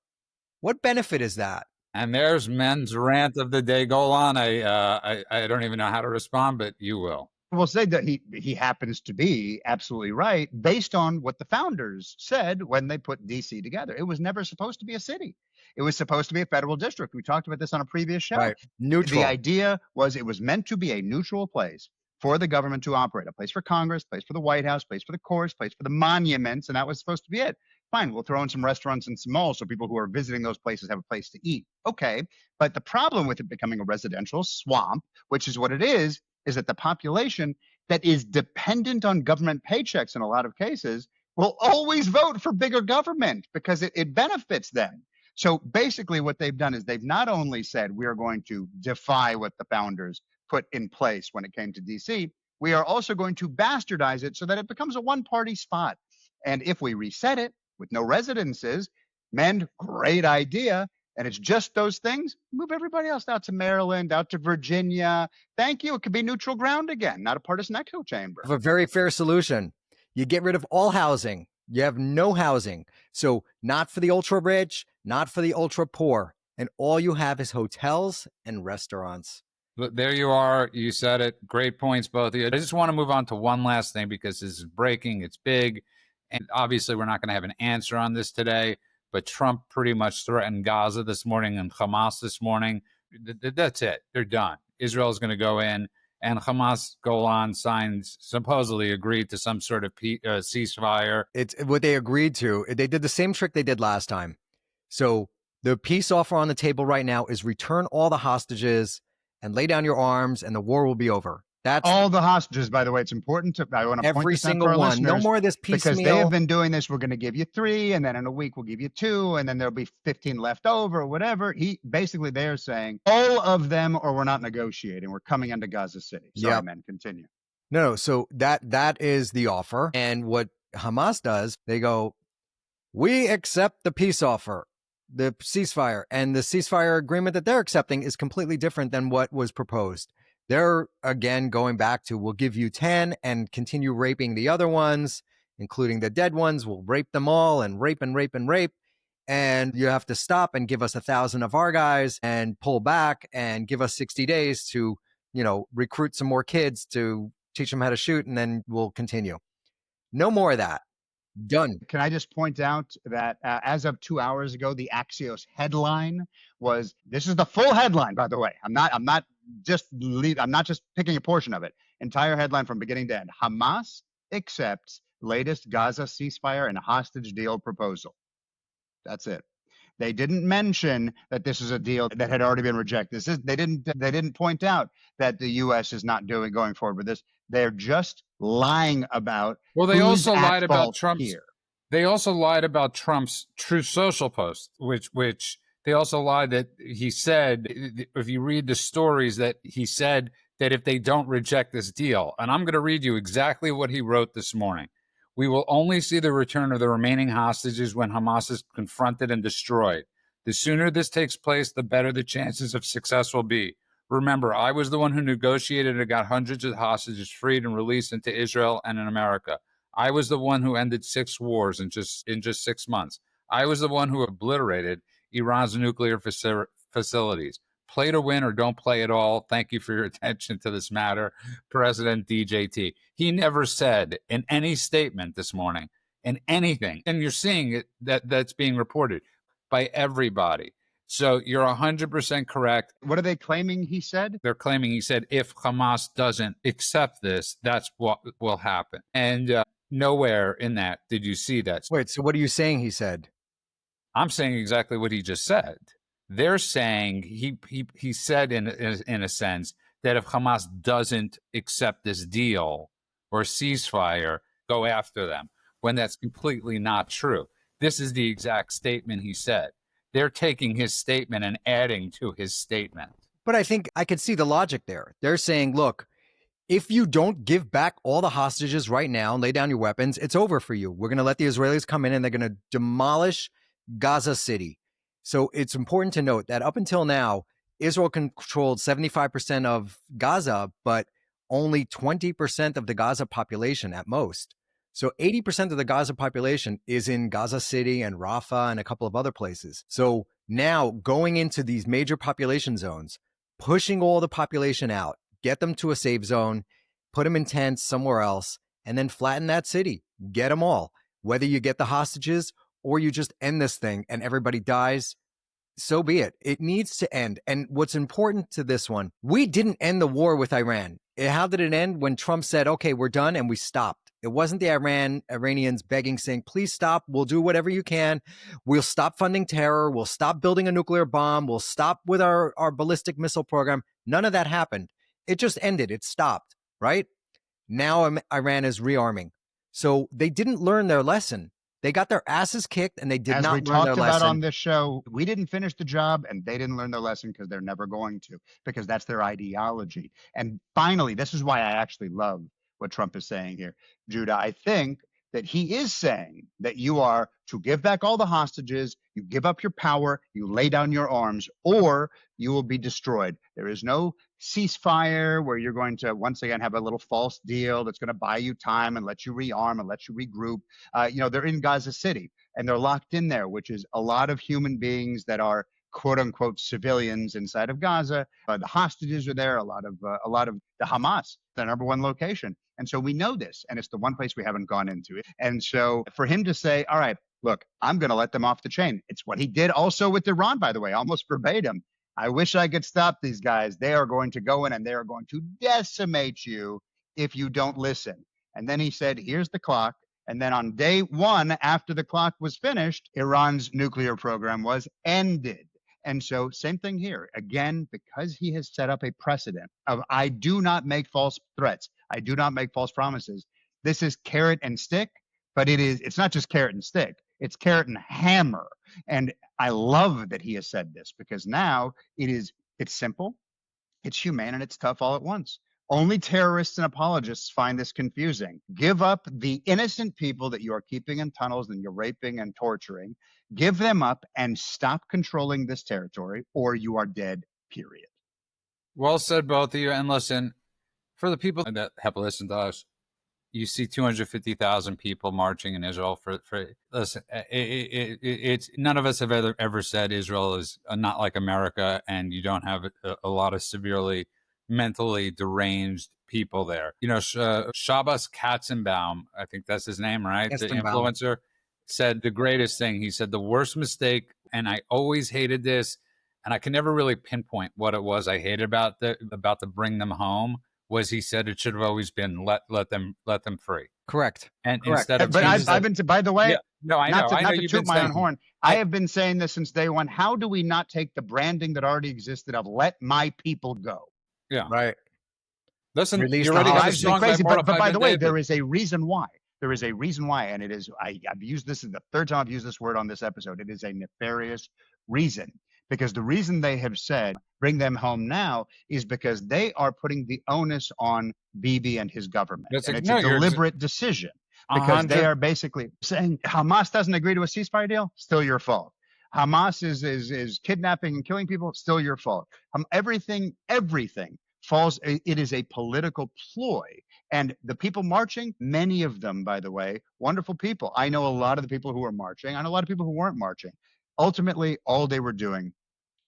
What benefit is that? And there's men's rant of the day. Go on. I don't even know how to respond, but you will. We'll say that he happens to be absolutely right based on what the founders said when they put DC together. It was never supposed to be a city. It was supposed to be a federal district. We talked about this on a previous show. Right. Neutral. The idea was it was meant to be a neutral place for the government to operate, a place for Congress, place for the White House, place for the courts, place for the monuments, and that was supposed to be it. Fine, we'll throw in some restaurants and some malls so people who are visiting those places have a place to eat. Okay, but the problem with it becoming a residential swamp, which is what it is that the population that is dependent on government paychecks in a lot of cases will always vote for bigger government because it benefits them. So basically what they've done is they've not only said we are going to defy what the founders put in place when it came to DC, we are also going to bastardize it so that it becomes a one-party spot. And if we reset it with no residences, great idea. And it's just those things, move everybody else out to Maryland, out to Virginia. Thank you. It could be neutral ground again, not a partisan echo chamber. I have a very fair solution. You get rid of all housing. You have no housing. So not for the ultra rich, not for the ultra poor. And all you have is hotels and restaurants. But there you are. You said it. Great points, both of you. I just want to move on to one last thing because this is breaking. It's big. And obviously, we're not going to have an answer on this today. But Trump pretty much threatened Gaza this morning and Hamas this morning. That's it. They're done. Israel is going to go in. And Hamas, Golan signs, supposedly agreed to some sort of ceasefire. It's what they agreed to. They did the same trick they did last time. So the peace offer on the table right now is return all the hostages and lay down your arms, and the war will be over. That's all the hostages, by the way. It's important to, I want to point every this out single for our one. listeners, No more of this piecemeal. because they have been doing this. We're going to give you 3, and then in a week we'll give you 2, and then there'll be 15 left over, or whatever. Basically they're saying all of them, or we're not negotiating. We're coming into Gaza City. Sorry, man, continue. No. So that is the offer, and what Hamas does, they go, we accept the peace offer, the ceasefire, and the ceasefire agreement that they're accepting is completely different than what was proposed. They're, again, going back to, we'll give you 10 and continue raping the other ones, including the dead ones. We'll rape them all and rape and rape and rape. And you have to stop and give us 1,000 of our guys and pull back and give us 60 days to, recruit some more kids to teach them how to shoot. And then we'll continue. No more of that. Done. Can I just point out that as of 2 hours ago, the Axios headline was, this is the full headline, by the way. I'm not just picking a portion of it. Entire headline from beginning to end. Hamas accepts latest Gaza ceasefire and hostage deal proposal. That's it. They didn't mention that this is a deal that had already been rejected. They didn't point out that the U.S. is not going forward with this. They're just lying about. Well, they also lied about Trump's. Here. They also lied about Trump's Truth Social post, which they also lied that he said. If you read the stories, that he said that if they don't reject this deal, and I'm going to read you exactly what he wrote this morning. We will only see the return of the remaining hostages when Hamas is confronted and destroyed. The sooner this takes place, the better the chances of success will be. Remember, I was the one who negotiated and got hundreds of hostages freed and released into Israel and in America. I was the one who ended 6 wars in just 6 months. I was the one who obliterated Iran's nuclear facilities. Play to win or don't play at all. Thank you for your attention to this matter, President DJT. He never said in any statement this morning, in anything, and you're seeing it that's being reported by everybody. So you're 100% correct. What are they claiming he said? They're claiming he said if Hamas doesn't accept this, that's what will happen. And nowhere in that did you see that. Wait, so what are you saying he said? I'm saying exactly what he just said. They're saying he said in a sense that if Hamas doesn't accept this deal or ceasefire, go after them, when that's completely not true. This is the exact statement he said. They're taking his statement and adding to his statement. But I think I could see the logic there. They're saying, look, if you don't give back all the hostages right now and lay down your weapons, it's over for you. We're going to let the Israelis come in and they're going to demolish Gaza City. So it's important to note that up until now, Israel controlled 75% of Gaza, but only 20% of the Gaza population at most. So 80% of the Gaza population is in Gaza City and Rafah and a couple of other places. So now going into these major population zones, pushing all the population out, get them to a safe zone, put them in tents somewhere else, and then flatten that city. Get them all. Whether you get the hostages or you just end this thing and everybody dies, so be it. It needs to end. And what's important to this one, we didn't end the war with Iran. How did it end? When Trump said, okay, we're done, and we stopped. It wasn't the Iranians begging, saying, please stop. We'll do whatever you can. We'll stop funding terror. We'll stop building a nuclear bomb. We'll stop with our ballistic missile program. None of that happened. It just ended. It stopped, right? Now Iran is rearming. So they didn't learn their lesson. They got their asses kicked and they did not learn their lesson. As we talked about on this show, we didn't finish the job and they didn't learn their lesson because they're never going to, because that's their ideology. And finally, this is why I actually love what Trump is saying here. Judah, I think that he is saying that you are to give back all the hostages, you give up your power, you lay down your arms, or you will be destroyed. There is no ceasefire where you're going to once again have a little false deal that's going to buy you time and let you rearm and let you regroup. They're in Gaza City and they're locked in there, which is a lot of human beings that are quote unquote civilians inside of Gaza. The hostages are there. A lot of the Hamas, the number one location. And so we know this, and it's the one place we haven't gone into it. And so for him to say, all right, look, I'm going to let them off the chain. It's what he did also with Iran, by the way, almost verbatim. I wish I could stop these guys. They are going to go in and they are going to decimate you if you don't listen. And then he said, here's the clock. And then on day one, after the clock was finished, Iran's nuclear program was ended. And so same thing here. Again, because he has set up a precedent of I do not make false threats. I do not make false promises. This is carrot and stick, but it's not just carrot and stick. It's carrot and hammer. And I love that he has said this because now it's simple, it's humane, and it's tough all at once. Only terrorists and apologists find this confusing. Give up the innocent people that you are keeping in tunnels and you're raping and torturing. Give them up and stop controlling this territory or you are dead, period. Well said, both of you. And listen, for the people that have listened to us, you see 250,000 people marching in Israel for listen, it's none of us have ever said Israel is not like America and you don't have a lot of severely mentally deranged people there. Shabbos Katzenbaum, I think that's his name, right? The influencer said the greatest thing. He said the worst mistake, and I always hated this, and I can never really pinpoint what it was I hated about the bring them home, was he said it should have always been let them free. Correct. And correct. Instead of but I've been to, by the way, yeah, no, I know. Not to toot my own horn. I have been saying this since day one. How do we not take the branding that already existed of let my people go? Yeah. Right. Listen, Release you already the got the song crazy, but by the way, David. there is a reason why. There is a reason why, and it is, I've used this, is the third time I've used this word on this episode. It is a nefarious reason, because the reason they have said bring them home now is because they are putting the onus on Bibi and his government. It's a deliberate decision, because they are basically saying Hamas doesn't agree to a ceasefire deal, still your fault. Hamas is kidnapping and killing people, still your fault. Everything falls, it is a political ploy. And the people marching, many of them, by the way, wonderful people. I know a lot of the people who were marching. I know a lot of people who weren't marching. Ultimately, all they were doing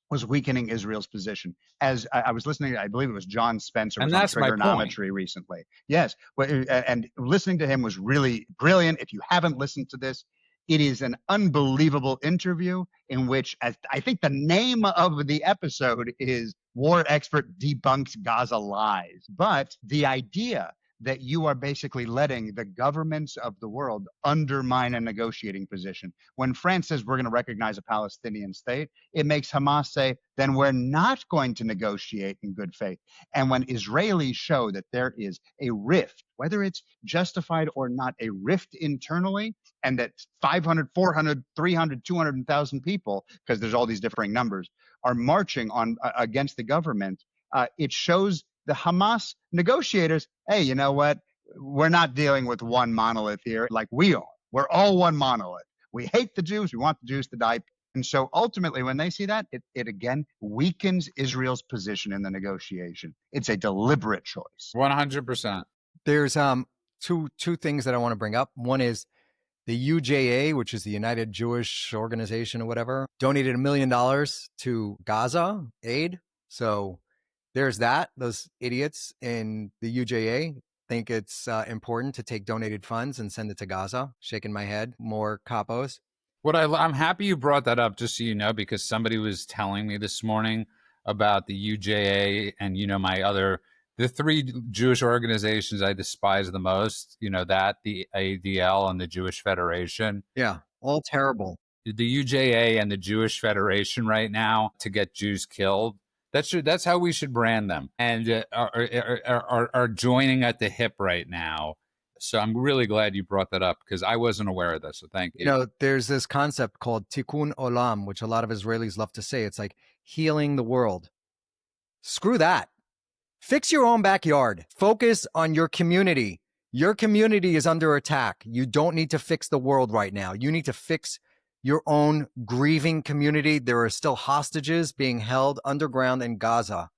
was weakening Israel's position. As I was listening, I believe it was John Spencer was on trigonometry recently. Yes, and listening to him was really brilliant. If you haven't listened to this, it is an unbelievable interview in which, as I think the name of the episode is War Expert Debunks Gaza Lies. But the idea that you are basically letting the governments of the world undermine a negotiating position. When France says we're going to recognize a Palestinian state, it makes Hamas say, then we're not going to negotiate in good faith. And when Israelis show that there is a rift, whether it's justified or not, a rift internally, and that 500, 400, 300, 200,000 people, because there's all these differing numbers, are marching on against the government, it shows the Hamas negotiators, hey, you know what? We're not dealing with one monolith here like we are. We're all one monolith. We hate the Jews. We want the Jews to die. And so ultimately, when they see that, it again weakens Israel's position in the negotiation. It's a deliberate choice. 100%. There's two things that I want to bring up. One is the UJA, which is the United Jewish Organization or whatever, donated $1 million to Gaza aid. So there's that. Those idiots in the UJA think it's important to take donated funds and send it to Gaza. Shaking my head. More capos. I'm happy you brought that up, just so you know, because somebody was telling me this morning about the UJA and, the three Jewish organizations I despise the most, the ADL and the Jewish Federation. Yeah, all terrible. The UJA and the Jewish Federation right now to get Jews killed. That's how we should brand them, and are joining at the hip right now. So I'm really glad you brought that up because I wasn't aware of this. So thank you. There's this concept called tikkun olam, which a lot of Israelis love to say. It's like healing the world. Screw that. Fix your own backyard. Focus on your community. Your community is under attack. You don't need to fix the world right now. You need to fix your own grieving community. There are still hostages being held underground in Gaza.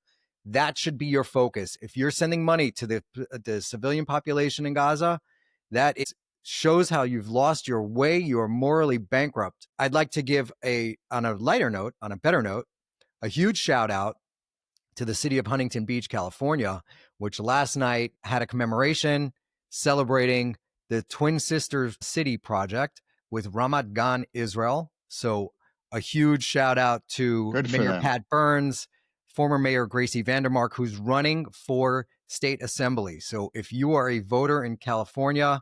That should be your focus. If you're sending money to the civilian population in Gaza, shows how you've lost your way. You are morally bankrupt. I'd like to give on a lighter note, on a better note, a huge shout out to the city of Huntington Beach, California, which last night had a commemoration celebrating the Twin Sisters City project with Ramat Gan, Israel. So a huge shout out to Mayor Pat Burns, former Mayor Gracie Vandermark, who's running for state assembly. So if you are a voter in California,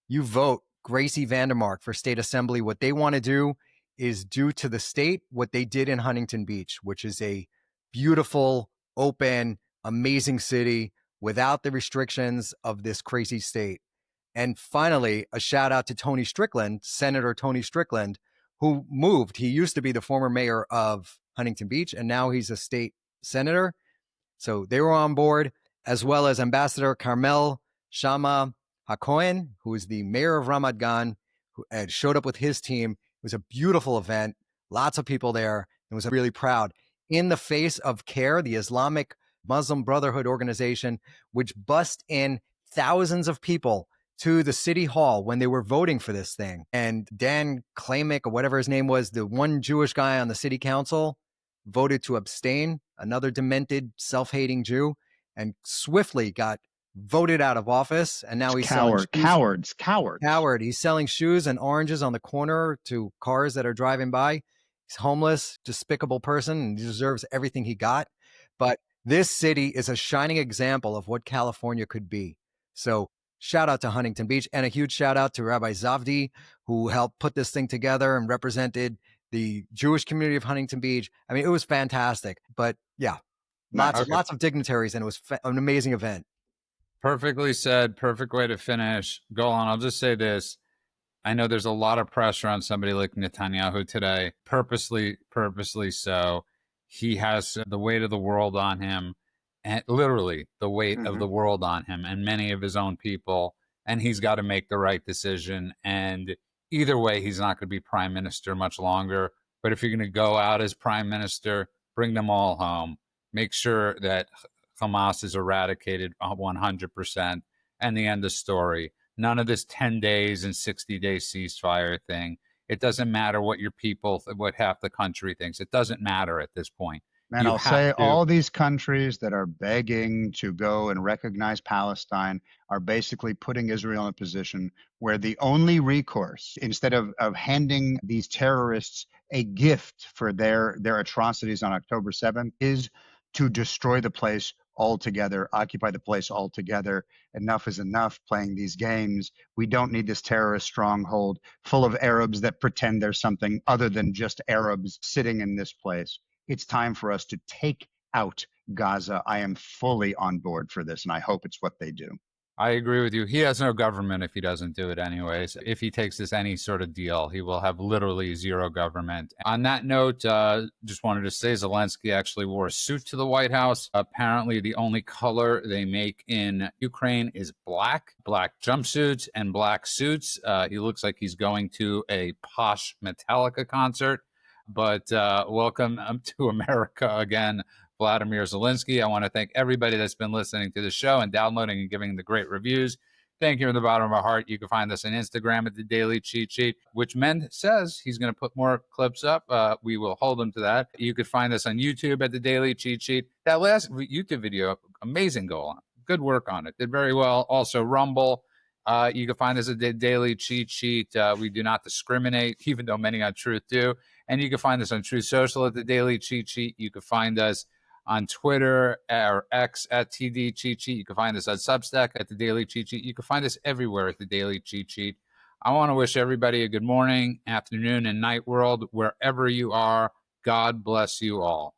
you vote Gracie Vandermark for state assembly. What they want to do is do to the state what they did in Huntington Beach, which is a beautiful, open, amazing city without the restrictions of this crazy state. And finally, a shout out to Tony Strickland, Senator Tony Strickland, who moved. He used to be the former mayor of Huntington Beach, and now he's a state senator. So they were on board, as well as Ambassador Carmel Shama Hakohen, who is the mayor of Ramat Gan, who showed up with his team. It was a beautiful event, lots of people there, and was really proud. In the face of CAIR, the Islamic Muslim Brotherhood organization, which bussed in thousands of people to the city hall when they were voting for this thing. And Dan Klamick, or whatever his name was, the one Jewish guy on the city council, voted to abstain, another demented, self-hating Jew, and swiftly got voted out of office. And now he's cowards. He's selling shoes and oranges on the corner to cars that are driving by. He's homeless, despicable person, and he deserves everything he got. But this city is a shining example of what California could be. So shout out to Huntington Beach, and a huge shout out to Rabbi Zavdi, who helped put this thing together and represented the Jewish community of Huntington Beach. I mean, it was fantastic. But yeah, lots of dignitaries, and it was an amazing event. Perfectly said. Perfect way to finish. Go on. I'll just say this. I know there's a lot of pressure on somebody like Netanyahu today, purposely so. He has the weight of the world on him, and literally the weight of the world on him and many of his own people, and he's got to make the right decision. And either way, he's not going to be prime minister much longer. But if you're going to go out as prime minister, bring them all home. Make sure that Hamas is eradicated 100%, and the end of story. None of this 10 days and 60-day ceasefire thing. It doesn't matter what your people, what half the country thinks. It doesn't matter at this point. And I'll say all these countries that are begging to go and recognize Palestine are basically putting Israel in a position where the only recourse, instead of handing these terrorists a gift for their atrocities on October 7th, is to destroy the place all together, occupy the place all together. Enough is enough playing these games. We don't need this terrorist stronghold full of Arabs that pretend there's something other than just Arabs sitting in this place. It's time for us to take out Gaza. I am fully on board for this, and I hope it's what they do. I agree with you. He has no government if he doesn't do it anyways. If he takes this any sort of deal, he will have literally zero government. On that note, just wanted to say Zelensky actually wore a suit to the White House. Apparently, the only color they make in Ukraine is black jumpsuits and black suits. He looks like he's going to a posh Metallica concert. But welcome to America again, Vladimir Zelensky. I want to thank everybody that's been listening to the show and downloading and giving the great reviews. Thank you from the bottom of my heart. You can find us on Instagram at The Daily Cheat Sheet, which Mend says he's going to put more clips up. We will hold him to that. You could find us on YouTube at The Daily Cheat Sheet. That last YouTube video, amazing goal on. Good work on it. Did very well. Also, Rumble. You can find us at The Daily Cheat Sheet. We do not discriminate, even though many on Truth do. And you can find us on Truth Social at The Daily Cheat Sheet. You can find us on Twitter or X at TD Cheat Sheet. You can find us on Substack at The Daily Cheat Sheet. You can find us everywhere at The Daily Cheat Sheet. I want to wish everybody a good morning, afternoon, and night world, wherever you are. God bless you all.